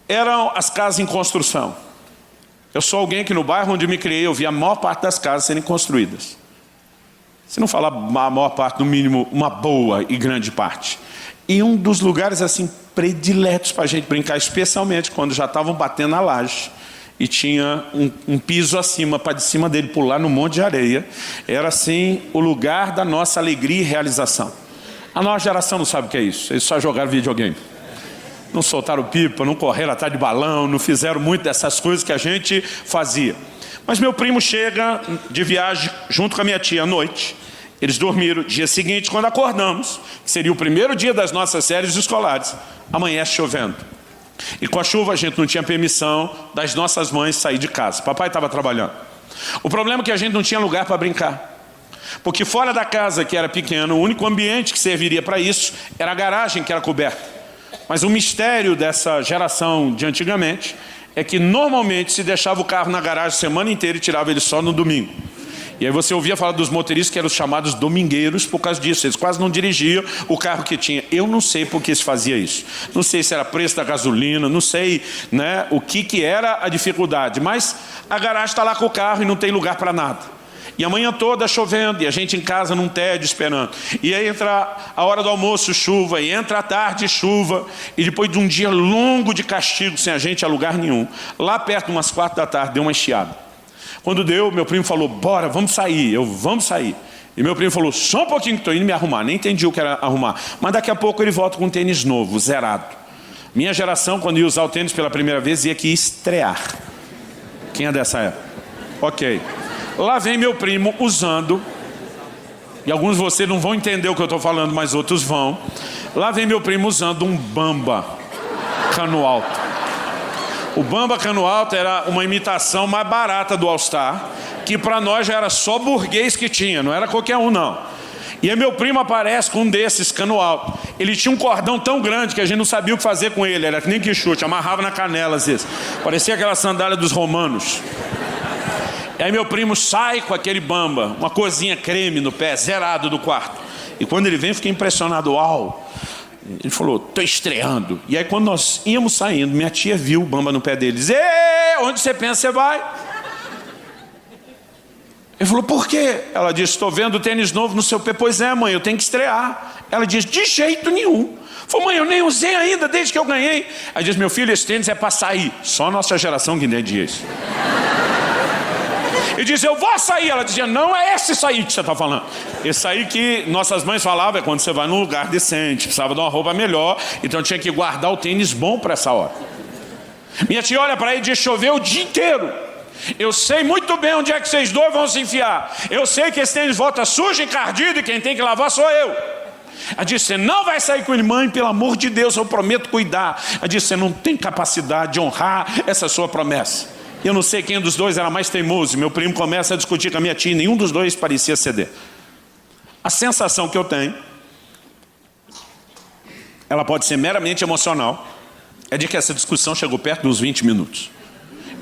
eram as casas em construção. Eu sou alguém que no bairro onde me criei, eu vi a maior parte das casas serem construídas. Se não falar a maior parte, no mínimo uma boa e grande parte. E um dos lugares assim prediletos para a gente brincar, especialmente quando já estavam batendo na laje e tinha um piso acima, para de cima dele pular no monte de areia, era assim o lugar da nossa alegria e realização. A nossa geração não sabe o que é isso. Eles só jogaram videogame. Não soltaram pipa, não correram atrás de balão, não fizeram muito dessas coisas que a gente fazia. Mas meu primo chega de viagem junto com a minha tia à noite. Eles dormiram. Dia seguinte, quando acordamos, que seria o primeiro dia das nossas séries escolares, amanhece chovendo. E com a chuva a gente não tinha permissão das nossas mães sair de casa. Papai estava trabalhando. O problema é que a gente não tinha lugar para brincar. Porque fora da casa, que era pequeno, o único ambiente que serviria para isso era a garagem, que era coberta. Mas o mistério dessa geração de antigamente é que normalmente se deixava o carro na garagem a semana inteira e tirava ele só no domingo. E aí você ouvia falar dos motoristas que eram os chamados domingueiros por causa disso. Eles quase não dirigiam o carro que tinha. Eu não sei por que se fazia isso. Não sei se era preço da gasolina, não sei, né, o que era a dificuldade. Mas a garagem está lá com o carro e não tem lugar para nada. E a manhã toda chovendo, e a gente em casa num tédio esperando. E aí entra a hora do almoço, chuva, e entra a tarde, chuva. E depois de um dia longo de castigo, sem a gente a lugar nenhum, lá perto, umas 4 da tarde, deu uma estiada. Quando deu, meu primo falou, bora, vamos sair. Vamos sair. E meu primo falou, só um pouquinho que estou indo me arrumar. Nem entendi o que era arrumar. Mas daqui a pouco ele volta com um tênis novo, zerado. Minha geração, quando ia usar o tênis pela primeira vez, ia aqui estrear. Quem é dessa época? Ok. Lá vem meu primo usando, e alguns de vocês não vão entender o que eu estou falando, mas outros vão. Lá vem meu primo usando um Bamba cano alto. O Bamba cano alto era uma imitação mais barata do All Star, que para nós já era só burguês que tinha, não era qualquer um não. E aí meu primo aparece com um desses cano alto. Ele tinha um cordão tão grande que a gente não sabia o que fazer com ele, era que nem que chute, amarrava na canela às vezes. Parecia aquela sandália dos romanos. E aí meu primo sai com aquele Bamba, uma coisinha creme no pé, zerado do quarto. E quando ele vem, eu fiquei impressionado, uau. Ele falou, estou estreando. E aí quando nós íamos saindo, minha tia viu o Bamba no pé dele. Diz, onde você pensa você vai? Ele falou, por quê? Ela disse, estou vendo tênis novo no seu pé. Pois é, mãe, eu tenho que estrear. Ela disse, de jeito nenhum. Falei, mãe, eu nem usei ainda desde que eu ganhei. Aí disse, meu filho, esse tênis é para sair. Só a nossa geração que entendia isso. E dizia, eu vou sair. Ela dizia, não é esse sair que você está falando. Esse sair que nossas mães falavam é quando você vai num lugar decente, precisava de uma roupa melhor, então tinha que guardar o tênis bom para essa hora. Minha tia olha para ele e diz, choveu o dia inteiro. Eu sei muito bem onde é que vocês dois vão se enfiar. Eu sei que esse tênis volta sujo, encardido, e quem tem que lavar sou eu. Ela disse, você não vai sair com ele, mãe, pelo amor de Deus, eu prometo cuidar. Ela disse, você não tem capacidade de honrar essa sua promessa. Eu não sei quem dos dois era mais teimoso. Meu primo começa a discutir com a minha tia e nenhum dos dois parecia ceder. A sensação que eu tenho, ela pode ser meramente emocional, é de que essa discussão chegou perto dos 20 minutos.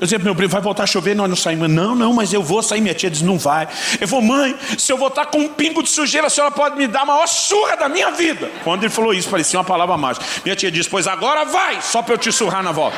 Eu dizia para meu primo, vai voltar a chover? Nós não saímos. Não, mas eu vou sair. Minha tia diz, não vai. Eu vou, mãe, se eu voltar com um pingo de sujeira, a senhora pode me dar a maior surra da minha vida. Quando ele falou isso, parecia uma palavra mágica. Minha tia diz, pois agora vai, só para eu te surrar na volta.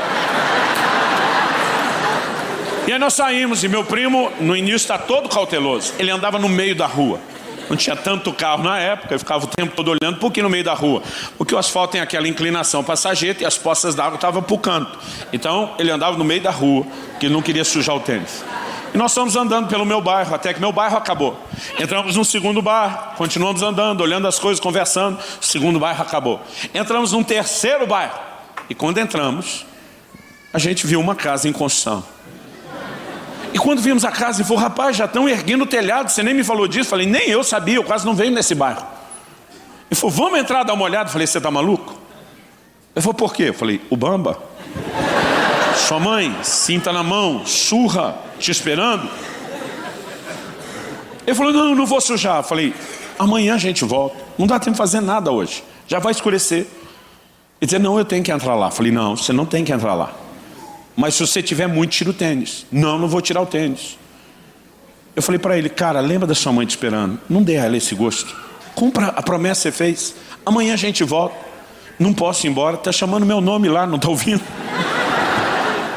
E aí nós saímos, e meu primo, no início, está todo cauteloso. Ele andava no meio da rua. Não tinha tanto carro na época, eu ficava o tempo todo olhando, por que no meio da rua? Porque o asfalto tem aquela inclinação para a sarjeta e as poças d'água estavam para o canto. Então, ele andava no meio da rua, porque ele não queria sujar o tênis. E nós fomos andando pelo meu bairro, até que meu bairro acabou. Entramos num segundo bairro, continuamos andando, olhando as coisas, conversando. O segundo bairro acabou. Entramos num terceiro bairro. E quando entramos, a gente viu uma casa em construção. E quando vimos a casa, ele falou, rapaz, já estão erguendo o telhado, você nem me falou disso. Falei, nem eu sabia, eu quase não venho nesse bairro. Ele falou, vamos entrar dar uma olhada. Falei, você está maluco? Ele falou, por quê? Eu falei, o Bamba. Sua mãe, cinta na mão, surra, te esperando. Ele falou, não vou sujar. Eu falei, amanhã a gente volta, não dá tempo de fazer nada hoje, já vai escurecer. Ele dizia, não, eu tenho que entrar lá. Eu falei, não, você não tem que entrar lá. Mas se você tiver muito, tira o tênis. Não vou tirar o tênis. Eu falei para ele, cara, lembra da sua mãe te esperando? Não dê a ela esse gosto. Cumpra a promessa que você fez. Amanhã a gente volta. Não posso ir embora, está chamando meu nome lá, não está ouvindo?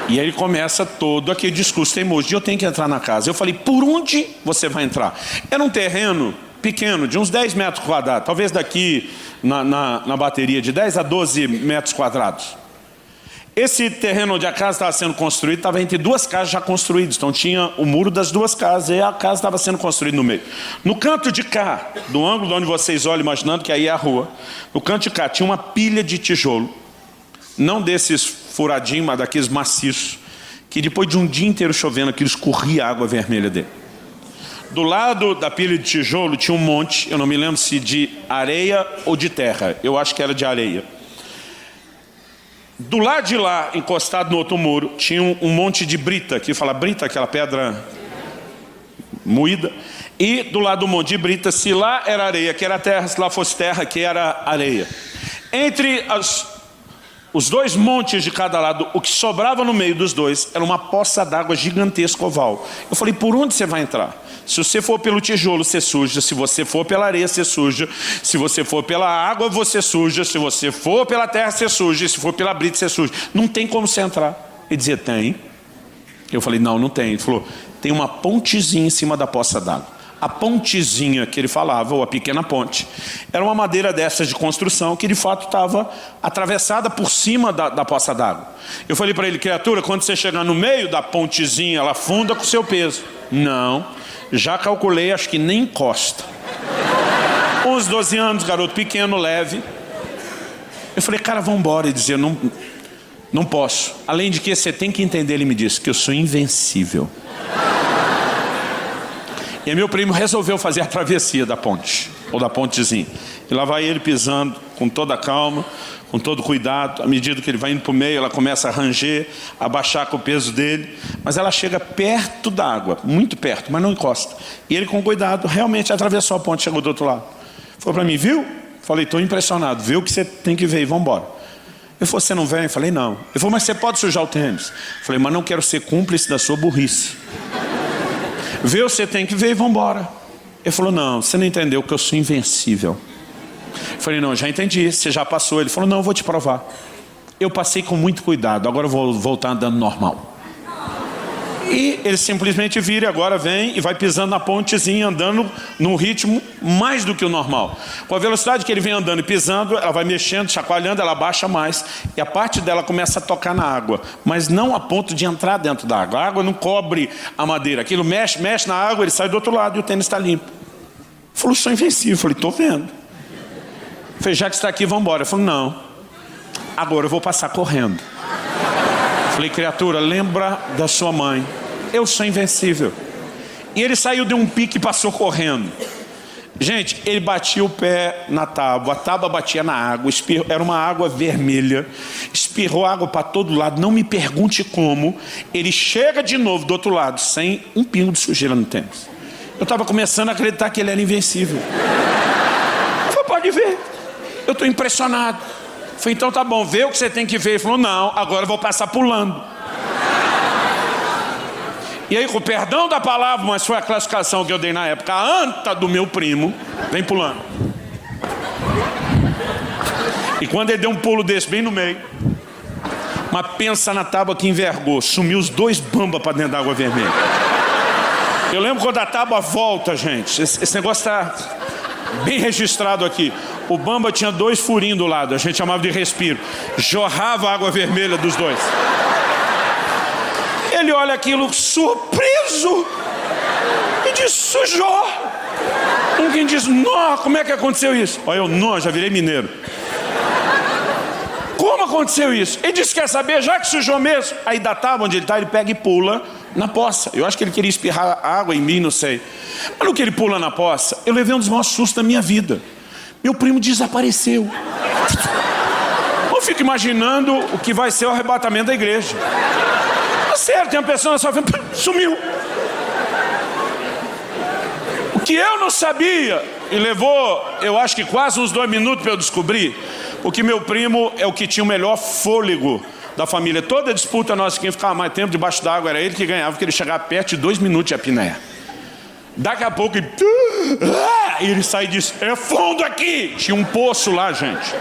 E aí ele começa todo aquele discurso teimoso, eu tenho que entrar na casa. Eu falei, por onde você vai entrar? Era um terreno pequeno, de uns 10 metros quadrados. Talvez daqui na bateria, de 10 a 12 metros quadrados. Esse terreno onde a casa estava sendo construída estava entre duas casas já construídas. Então tinha o muro das duas casas e a casa estava sendo construída no meio. No canto de cá, do ângulo de onde vocês olham, imaginando que aí é a rua, no canto de cá tinha uma pilha de tijolo, não desses furadinhos, mas daqueles maciços, que depois de um dia inteiro chovendo, aquilo escorria água vermelha dele. Do lado da pilha de tijolo tinha um monte, eu não me lembro se de areia ou de terra, eu acho que era de areia. Do lado de lá, encostado no outro muro, tinha um monte de brita, que fala brita, aquela pedra moída. E do lado do Monte de Brita, se lá era areia, que era terra, se lá fosse terra, que era areia. Entre os dois montes de cada lado, o que sobrava no meio dos dois era uma poça d'água gigantesca oval. Eu falei, por onde você vai entrar? Se você for pelo tijolo, você suja. Se você for pela areia, você suja. Se você for pela água, você suja. Se você for pela terra, você suja. Se for pela brita, você suja. Não tem como você entrar. Ele dizia, tem. Eu falei, não, não tem. Ele falou, tem uma pontezinha em cima da poça d'água. A pontezinha que ele falava, ou a pequena ponte, era uma madeira dessas de construção que de fato estava atravessada por cima da poça d'água. Eu falei para ele, criatura, quando você chegar no meio da pontezinha, ela afunda com o seu peso. Não, já calculei, acho que nem encosta. Uns 12 anos, garoto pequeno, leve. Eu falei, cara, vamos embora. Ele dizia, não posso. Além de que você tem que entender, ele me disse, que eu sou invencível. E aí meu primo resolveu fazer a travessia da ponte, ou da pontezinha. E lá vai ele pisando com toda a calma, com todo cuidado. À medida que ele vai indo para o meio, ela começa a ranger, a baixar com o peso dele. Mas ela chega perto da água, muito perto, mas não encosta. E ele com cuidado, realmente atravessou a ponte, chegou do outro lado. Falou para mim, viu? Falei, estou impressionado, vê o que você tem que ver e vamos embora. Ele falou, você não vem? Eu falei, não. Ele falou, mas você pode sujar o tênis? Eu falei, mas não quero ser cúmplice da sua burrice. Vê, você tem que ver e vamos embora. Ele falou, não, você não entendeu que eu sou invencível. Eu falei, não, já entendi, você já passou. Ele falou, não, eu vou te provar. Eu passei com muito cuidado, agora eu vou voltar andando normal. E ele simplesmente vira, agora vem e vai pisando na pontezinha, andando num ritmo mais do que o normal. Com a velocidade que ele vem andando e pisando, ela vai mexendo, chacoalhando, ela baixa mais. E a parte dela começa a tocar na água, mas não a ponto de entrar dentro da água. A água não cobre a madeira. Aquilo mexe na água, ele sai do outro lado e o tênis está limpo. Ele falou, sou invencível. Eu falei, estou vendo. Eu falei, já que está aqui, vamos embora. Ele falou, não, agora eu vou passar correndo. Eu falei, criatura, lembra da sua mãe. Eu sou invencível. E ele saiu de um pique e passou correndo. Gente, ele batia o pé na tábua, a tábua batia na água, era uma água vermelha, espirrou água para todo lado, não me pergunte como. Ele chega de novo do outro lado, sem um pingo de sujeira no tênis. Eu estava começando a acreditar que ele era invencível. Eu falei, pode ver, eu estou impressionado. Eu falei, então tá bom, vê o que você tem que ver. Ele falou, não, agora eu vou passar pulando. E aí, com o perdão da palavra, mas foi a classificação que eu dei na época, a anta do meu primo vem pulando. E quando ele deu um pulo desse bem no meio, mas pensa na tábua que envergou, sumiu os dois bambas para dentro da água vermelha. Eu lembro quando a tábua volta, gente, esse negócio está bem registrado aqui. O bamba tinha dois furinhos do lado, a gente chamava de respiro. Jorrava a água vermelha dos dois. Ele olha aquilo surpreso e diz, sujou. Alguém diz, nó, como é que aconteceu isso? Olha, eu, nó, já virei mineiro. Como aconteceu isso? Ele disse, quer saber, já que sujou mesmo? Aí da tábua onde ele está, ele pega e pula na poça. Eu acho que ele queria espirrar água em mim, não sei. Mas no que ele pula na poça, eu levei um dos maiores sustos da minha vida. Meu primo desapareceu. Eu fico imaginando o que vai ser o arrebatamento da igreja. Sério, tem uma pessoa na sua frente, sumiu. O que eu não sabia, e levou, eu acho que quase uns 2 minutos para eu descobrir, porque meu primo é o que tinha o melhor fôlego da família. Toda disputa nossa, quem ficava mais tempo debaixo d'água era ele que ganhava, porque ele chegava perto de 2 minutos de apneia. Daqui a pouco ele sai e diz, é fundo aqui. Tinha um poço lá, gente,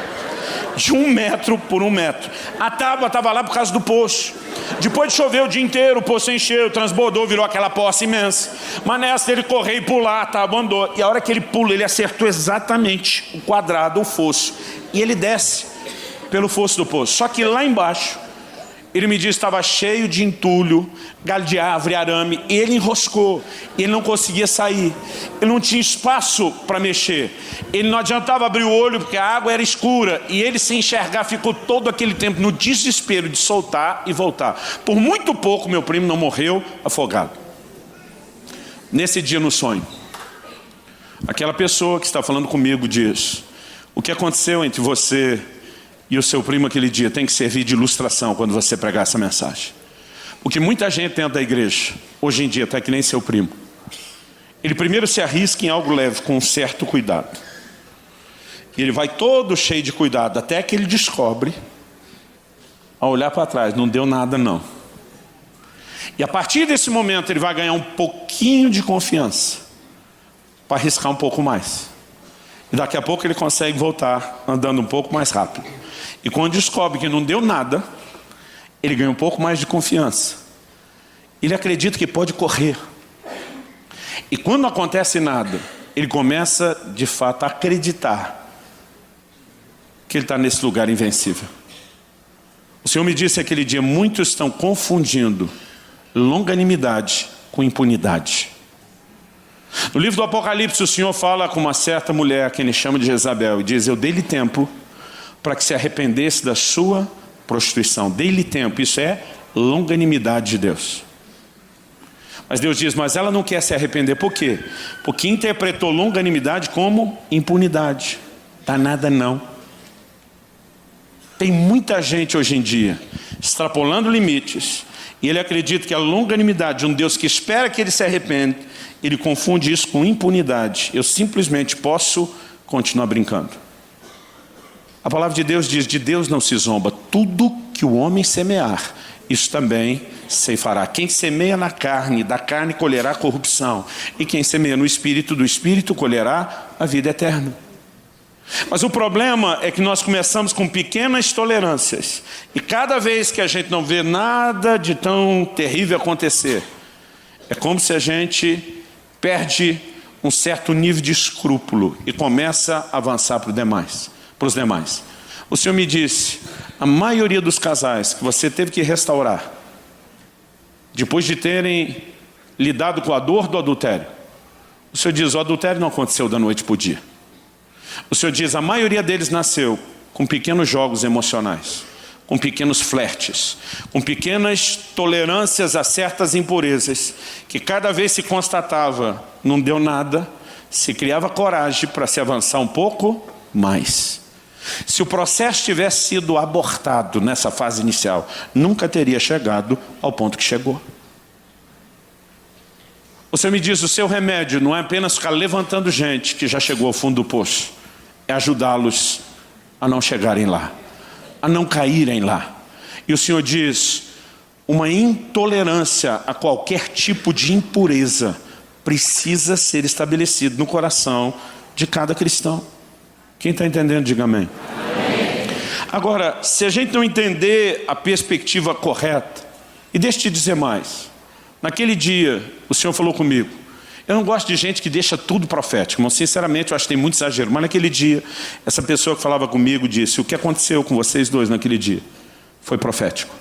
de 1 metro por 1 metro. A tábua estava lá por causa do poço. Depois de chover o dia inteiro, o poço encheu, transbordou, virou aquela poça imensa. Mas nessa ele correr e pular, a tábua andou. E a hora que ele pula, ele acertou exatamente o quadrado, o fosso. E ele desce pelo fosso do poço. Só que lá embaixo, ele me disse que estava cheio de entulho, galho de árvore, arame. E ele enroscou, ele não conseguia sair. Ele não tinha espaço para mexer. Ele não adiantava abrir o olho porque a água era escura. E ele, sem enxergar, ficou todo aquele tempo no desespero de soltar e voltar. Por muito pouco, meu primo não morreu afogado. Nesse dia no sonho, aquela pessoa que está falando comigo diz, o que aconteceu entre você e o seu primo aquele dia tem que servir de ilustração quando você pregar essa mensagem. Porque muita gente dentro da igreja, hoje em dia, está que nem seu primo. Ele primeiro se arrisca em algo leve, com um certo cuidado. E ele vai todo cheio de cuidado, até que ele descobre, ao olhar para trás, não deu nada não. E a partir desse momento ele vai ganhar um pouquinho de confiança, para arriscar um pouco mais. E daqui a pouco ele consegue voltar andando um pouco mais rápido. E quando descobre que não deu nada, ele ganha um pouco mais de confiança. Ele acredita que pode correr. E quando não acontece nada, ele começa de fato a acreditar que ele está nesse lugar invencível. O Senhor me disse aquele dia, muitos estão confundindo longanimidade com impunidade. No livro do Apocalipse, o Senhor fala com uma certa mulher, que ele chama de Jezabel, e diz, eu dei-lhe tempo para que se arrependesse da sua prostituição. Dei-lhe tempo, isso é longanimidade de Deus. Mas Deus diz, mas ela não quer se arrepender, por quê? Porque interpretou longanimidade como impunidade. Dá nada não. Tem muita gente hoje em dia extrapolando limites, e ele acredita que a longanimidade de um Deus que espera que ele se arrependa, ele confunde isso com impunidade. Eu simplesmente posso continuar brincando. A palavra de Deus diz, de Deus não se zomba. Tudo que o homem semear, isso também ceifará. Quem semeia na carne, da carne colherá corrupção. E quem semeia no Espírito, do Espírito colherá a vida eterna. Mas o problema é que nós começamos com pequenas tolerâncias. E cada vez que a gente não vê nada de tão terrível acontecer, é como se a gente perde um certo nível de escrúpulo e começa a avançar para os demais. O Senhor me disse, a maioria dos casais que você teve que restaurar, depois de terem lidado com a dor do adultério, o Senhor diz, o adultério não aconteceu da noite para o dia. O Senhor diz, a maioria deles nasceu com pequenos jogos emocionais, com pequenos flertes, com pequenas tolerâncias a certas impurezas, que cada vez se constatava, não deu nada, se criava coragem para se avançar um pouco mais. Se o processo tivesse sido abortado nessa fase inicial, nunca teria chegado ao ponto que chegou. O Senhor me diz, o seu remédio não é apenas ficar levantando gente que já chegou ao fundo do poço, é ajudá-los a não chegarem lá, a não caírem lá. E o Senhor diz, uma intolerância a qualquer tipo de impureza precisa ser estabelecido no coração de cada cristão. Quem está entendendo, diga amém. Amém. Agora, se a gente não entender a perspectiva correta, e deixa eu te dizer mais, naquele dia o Senhor falou comigo, eu não gosto de gente que deixa tudo profético, mas sinceramente eu acho que tem muito exagero, mas naquele dia, essa pessoa que falava comigo disse, o que aconteceu com vocês dois naquele dia? Foi profético.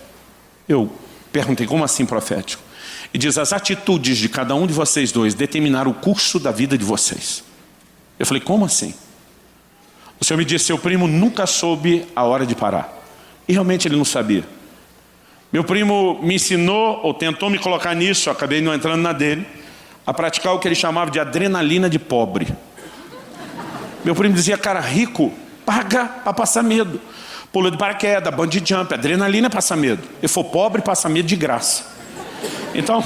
Eu perguntei, como assim profético? E diz, as atitudes de cada um de vocês dois determinaram o curso da vida de vocês. Eu falei, como assim? O Senhor me disse, seu primo nunca soube a hora de parar. E realmente ele não sabia. Meu primo me ensinou, ou tentou me colocar nisso, eu acabei não entrando na dele, a praticar o que ele chamava de adrenalina de pobre. Meu primo dizia, cara, rico paga para passar medo. Pula de paraquedas, bungee jump, adrenalina passa medo. Ele for pobre, passa medo de graça. Então,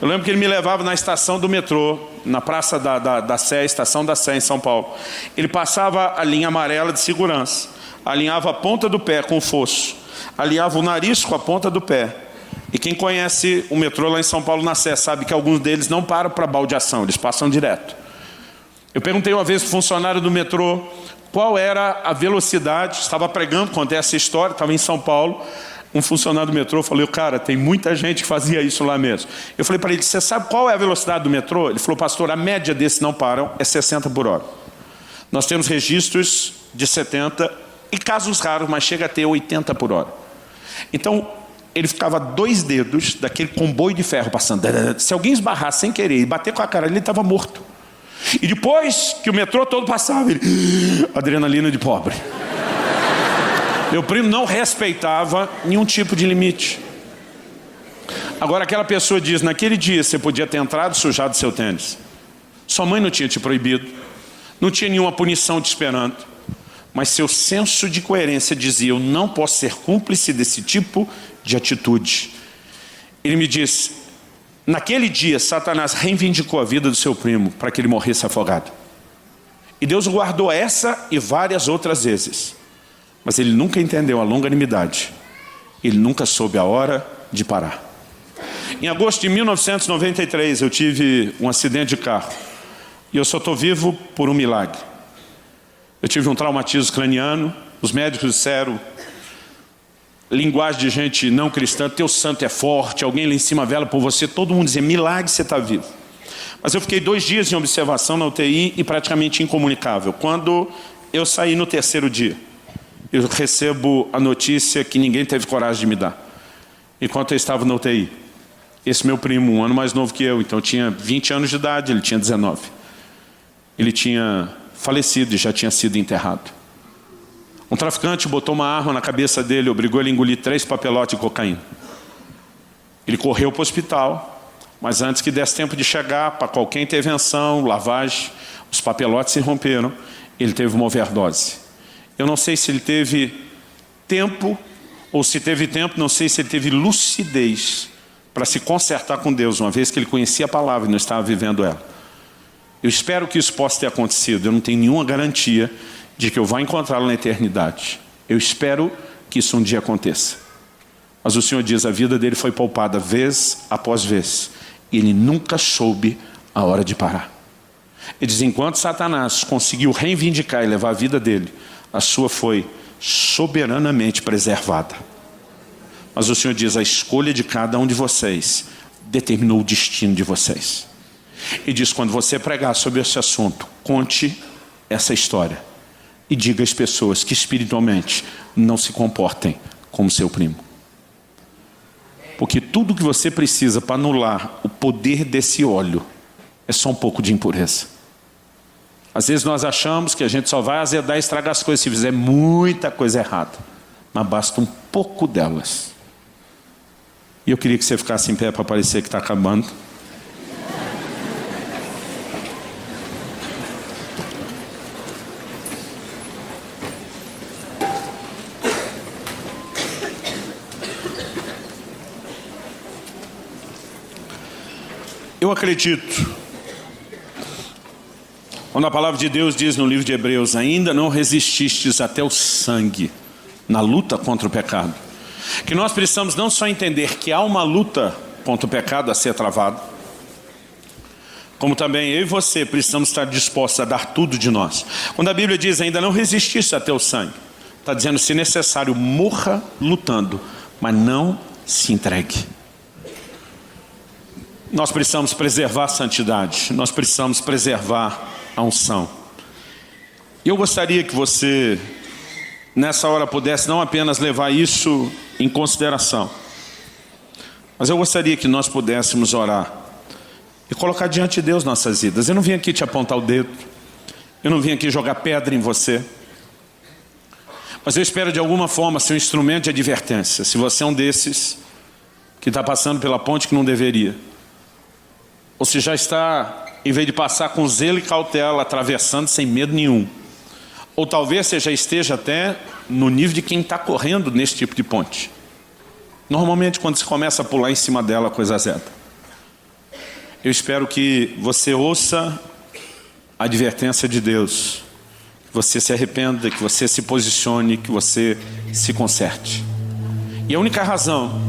eu lembro que ele me levava na estação do metrô, na Praça da Sé, estação da Sé em São Paulo. Ele passava a linha amarela de segurança, alinhava a ponta do pé com o fosso, alinhava o nariz com a ponta do pé. E quem conhece o metrô lá em São Paulo na Sé sabe que alguns deles não param para baldeação, eles passam direto. Eu perguntei uma vez para o funcionário do metrô qual era a velocidade, estava pregando, contei essa história, estava em São Paulo. Um funcionário do metrô falou, cara, tem muita gente que fazia isso lá mesmo. Eu falei para ele, você sabe qual é a velocidade do metrô? Ele falou, pastor, a média desses não param é 60 por hora. Nós temos registros de 70 e casos raros, mas chega a ter 80 por hora. Então, ele ficava 2 dedos daquele comboio de ferro passando. Se alguém esbarrar sem querer e bater com a cara, ele estava morto. E depois que o metrô todo passava, ele... adrenalina de pobre. Meu primo não respeitava nenhum tipo de limite. Agora aquela pessoa diz, naquele dia você podia ter entrado e sujado seu tênis. Sua mãe não tinha te proibido. Não tinha nenhuma punição te esperando. Mas seu senso de coerência dizia, eu não posso ser cúmplice desse tipo de atitude. Ele me disse, Naquele dia, Satanás reivindicou a vida do seu primo para que ele morresse afogado. E Deus o guardou essa e várias outras vezes. Mas ele nunca entendeu a longanimidade. Ele nunca soube a hora de parar. Em agosto de 1993, eu tive um acidente de carro. E eu só estou vivo por um milagre. Eu tive um traumatismo craniano. Os médicos disseram, linguagem de gente não cristã, teu santo é forte, alguém lá em cima vela por você. Todo mundo dizia, milagre, você está vivo. Mas eu fiquei 2 dias em observação na UTI e praticamente incomunicável. Quando eu saí no 3º dia, eu recebo a notícia que ninguém teve coragem de me dar. Enquanto eu estava na UTI. Esse meu primo, 1 ano mais novo que eu, então eu tinha 20 anos de idade, ele tinha 19. Ele tinha falecido e já tinha sido enterrado. Um traficante botou uma arma na cabeça dele, obrigou ele a engolir 3 papelotes de cocaína. Ele correu para o hospital. Mas antes que desse tempo de chegar para qualquer intervenção, lavagem, os papelotes se romperam, ele teve uma overdose. Eu não sei se ele teve tempo, ou se teve tempo, não sei se ele teve lucidez para se consertar com Deus, uma vez que ele conhecia a palavra e não estava vivendo ela. Eu espero que isso possa ter acontecido, eu não tenho nenhuma garantia de que eu vá encontrá-lo na eternidade. Eu espero que isso um dia aconteça. Mas o Senhor diz, a vida dele foi poupada vez após vez. E ele nunca soube a hora de parar. Ele diz, enquanto Satanás conseguiu reivindicar e levar a vida dele, a sua foi soberanamente preservada. Mas o Senhor diz, a escolha de cada um de vocês determinou o destino de vocês. E diz, quando você pregar sobre esse assunto, conte essa história. E diga às pessoas que espiritualmente não se comportem como seu primo. Porque tudo que você precisa para anular o poder desse óleo é só um pouco de impureza. Às vezes nós achamos que a gente só vai azedar e estragar as coisas se fizer muita coisa errada. Mas basta um pouco delas. E eu queria que você ficasse em pé para parecer que está acabando. Eu acredito, quando a palavra de Deus diz no livro de Hebreus, ainda não resististes até o sangue na luta contra o pecado, que nós precisamos não só entender que há uma luta contra o pecado a ser travada, como também eu e você precisamos estar dispostos a dar tudo de nós. Quando a Bíblia diz, ainda não resististe até o sangue, está dizendo, se necessário, morra lutando, mas não se entregue. Nós precisamos preservar a santidade, nós precisamos preservar a unção. E eu gostaria que você, nessa hora, pudesse não apenas levar isso em consideração, mas eu gostaria que nós pudéssemos orar e colocar diante de Deus nossas vidas. Eu não vim aqui te apontar o dedo, eu não vim aqui jogar pedra em você, mas eu espero de alguma forma ser um instrumento de advertência. Se você é um desses que está passando pela ponte que não deveria, ou se já está, em vez de passar com zelo e cautela, atravessando sem medo nenhum. Ou talvez você já esteja até no nível de quem está correndo nesse tipo de ponte. Normalmente quando se começa a pular em cima dela, a coisa azeda. Eu espero que você ouça a advertência de Deus. Que você se arrependa, que você se posicione, que você se conserte. E a única razão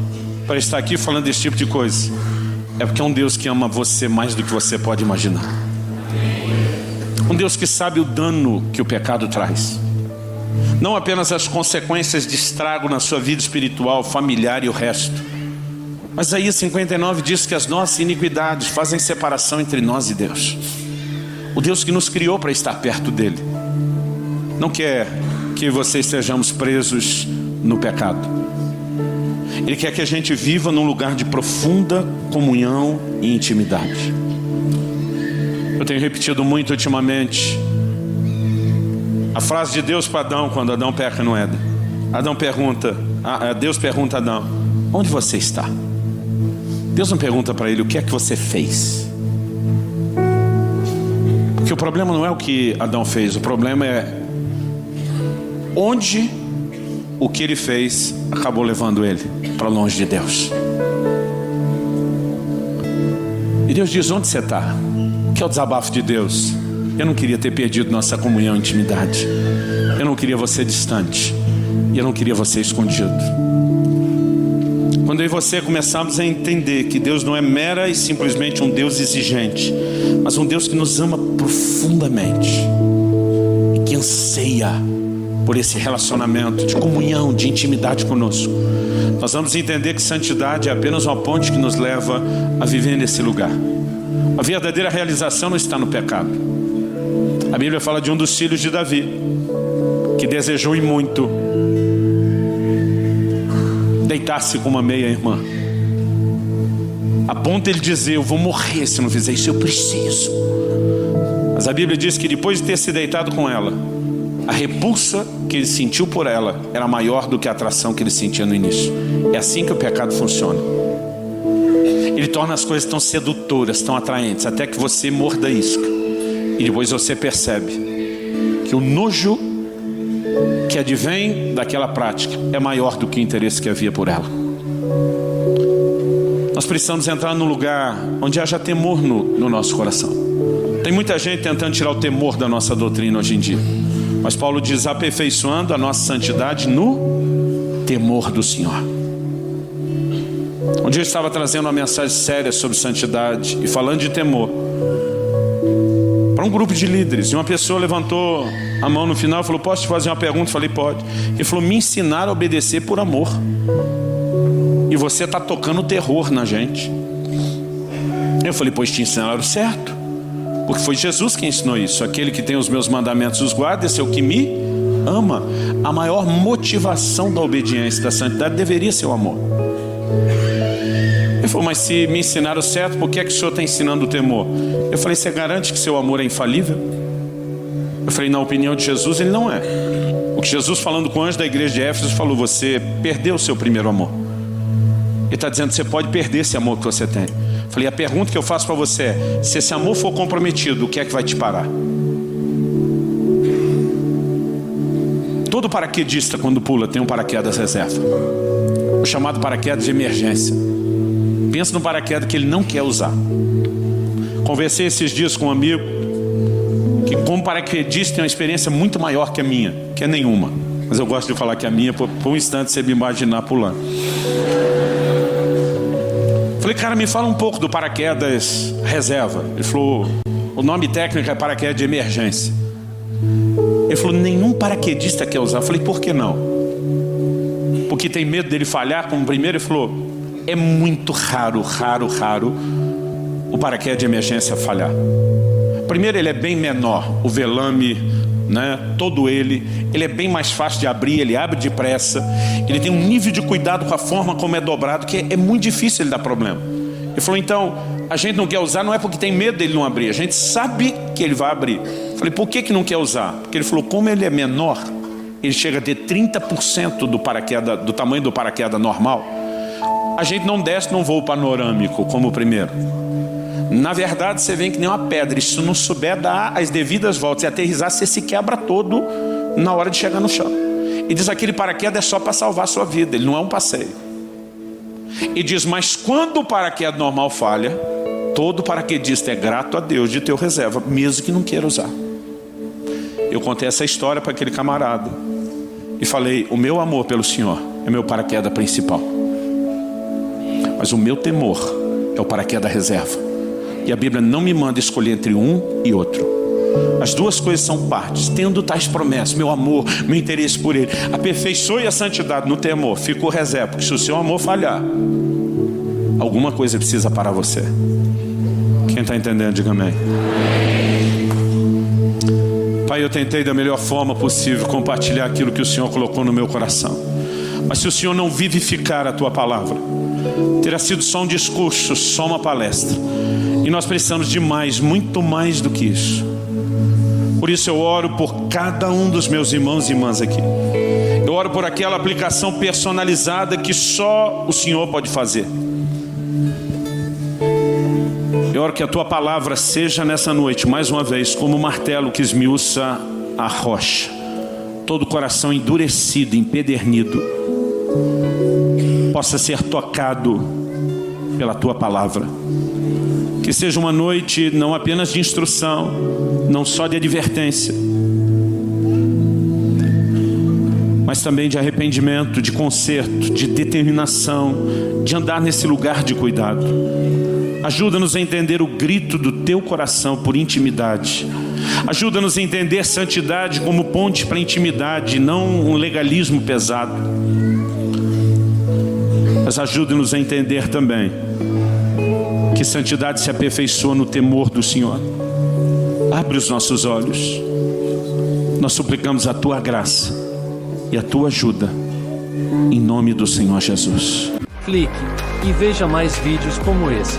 para estar aqui falando desse tipo de coisa é porque é um Deus que ama você mais do que você pode imaginar. Um Deus que sabe o dano que o pecado traz. Não apenas as consequências de estrago na sua vida espiritual, familiar e o resto. Mas Isaías 59 diz que as nossas iniquidades fazem separação entre nós e Deus. O Deus que nos criou para estar perto dele não quer que você estejamos presos no pecado. Ele quer que a gente viva num lugar de profunda comunhão e intimidade. Eu tenho repetido muito ultimamente a frase de Deus para Adão quando Adão peca no Éden. Deus pergunta a Adão, onde você está? Deus não pergunta para ele o que é que você fez. Porque o problema não é o que Adão fez, o problema é onde o que ele fez acabou levando ele para longe de Deus. E Deus diz: onde você está? O que é o desabafo de Deus? Eu não queria ter perdido nossa comunhão e intimidade. Eu não queria você distante. E eu não queria você escondido. Quando eu e você começamos a entender que Deus não é mera e simplesmente um Deus exigente, mas um Deus que nos ama profundamente, e que anseia por esse relacionamento de comunhão, de intimidade conosco, nós vamos entender que santidade é apenas uma ponte que nos leva a viver nesse lugar. A verdadeira realização não está no pecado. A Bíblia fala de um dos filhos de Davi, que desejou e muito deitar-se com uma meia-irmã, a ponto de ele dizer: eu vou morrer se não fizer isso, eu preciso. Mas a Bíblia diz que depois de ter se deitado com ela, a repulsa que ele sentiu por ela era maior do que a atração que ele sentia no início. É assim que o pecado funciona. Ele torna as coisas tão sedutoras, tão atraentes, até que você morda a isca. E depois você percebe que o nojo que advém daquela prática é maior do que o interesse que havia por ela. Nós precisamos entrar num lugar onde haja temor no nosso coração. Tem muita gente tentando tirar o temor da nossa doutrina hoje em dia, mas Paulo diz: aperfeiçoando a nossa santidade no temor do Senhor. Um dia eu estava trazendo uma mensagem séria sobre santidade e falando de temor para um grupo de líderes, e uma pessoa levantou a mão no final e falou: posso te fazer uma pergunta? Eu falei: pode. Ele falou: me ensinaram a obedecer por amor, e você está tocando terror na gente. Eu falei: pois te ensinaram certo, porque foi Jesus que ensinou isso. Aquele que tem os meus mandamentos os guarda, esse é o que me ama. A maior motivação da obediência, da santidade, deveria ser o amor. Ele falou: mas se me ensinaram certo, por que é que o senhor está ensinando o temor? Eu falei: você garante que seu amor é infalível? Eu falei: na opinião de Jesus, ele não é. O que Jesus, falando com o anjo da igreja de Éfeso, falou: você perdeu o seu primeiro amor. Ele está dizendo que você pode perder esse amor que você tem. Eu falei: a pergunta que eu faço para você é: se esse amor for comprometido, o que é que vai te parar? Todo paraquedista, quando pula, tem um paraquedas reserva, o chamado paraquedas de emergência. Pensa no paraquedas que ele não quer usar. Conversei esses dias com um amigo que, como paraquedista, tem uma experiência muito maior que a minha, que é nenhuma. Mas eu gosto de falar que a minha, por um instante você me imaginar pulando. Falei: cara, me fala um pouco do paraquedas reserva. Ele falou: o nome técnico é paraquedas de emergência. Ele falou: nenhum paraquedista quer usar. Eu falei: por que não? Porque tem medo dele falhar como primeiro? Ele falou: é muito raro o paraquedas de emergência falhar. Primeiro, ele é bem menor, o velame, né, todo ele é bem mais fácil de abrir, ele abre depressa, ele tem um nível de cuidado com a forma como é dobrado, que é muito difícil ele dar problema. Ele falou: então, a gente não quer usar, não é porque tem medo dele não abrir, a gente sabe que ele vai abrir. Eu falei: por que não quer usar? Porque ele falou: como ele é menor, ele chega a ter 30% do paraquedas, do tamanho do paraquedas normal. A gente não desce num voo panorâmico como o primeiro. Na verdade, você vem que nem uma pedra, e se não souber dar as devidas voltas e aterrissar, você se quebra todo na hora de chegar no chão. E diz: aquele paraquedas é só para salvar a sua vida, ele não é um passeio. E diz: mas quando o paraquedas normal falha, todo paraquedista é grato a Deus de ter o reserva, mesmo que não queira usar. Eu contei essa história para aquele camarada e falei: o meu amor pelo Senhor é meu paraquedas principal, mas o meu temor é o paraquedas reserva. E a Bíblia não me manda escolher entre um e outro. As duas coisas são partes. Tendo tais promessas, meu amor, meu interesse por ele, aperfeiçoe a santidade no temor, ficou reserva. Porque se o seu amor falhar, alguma coisa precisa parar você. Quem está entendendo, diga amém. Pai, eu tentei da melhor forma possível compartilhar aquilo que o Senhor colocou no meu coração. Mas se o Senhor não vivificar a tua palavra, terá sido só um discurso, só uma palestra. E nós precisamos de mais, muito mais do que isso. Por isso eu oro por cada um dos meus irmãos e irmãs aqui. Eu oro por aquela aplicação personalizada que só o Senhor pode fazer. Eu oro que a tua palavra seja nessa noite, mais uma vez, como um martelo que esmiuça a rocha. Todo coração endurecido, empedernido, possa ser tocado pela tua palavra. Que Que seja uma noite não apenas de instrução, não só de advertência, mas também de arrependimento, de conserto, de determinação, de andar nesse lugar de cuidado. Ajuda-nos a entender o grito do teu coração por intimidade. Ajuda-nos a entender santidade como ponte para intimidade, não um legalismo pesado. Mas ajuda-nos a entender também que santidade se aperfeiçoa no temor do Senhor. Abre os nossos olhos. Nós suplicamos a tua graça e a tua ajuda, em nome do Senhor Jesus. Clique e veja mais vídeos como esse.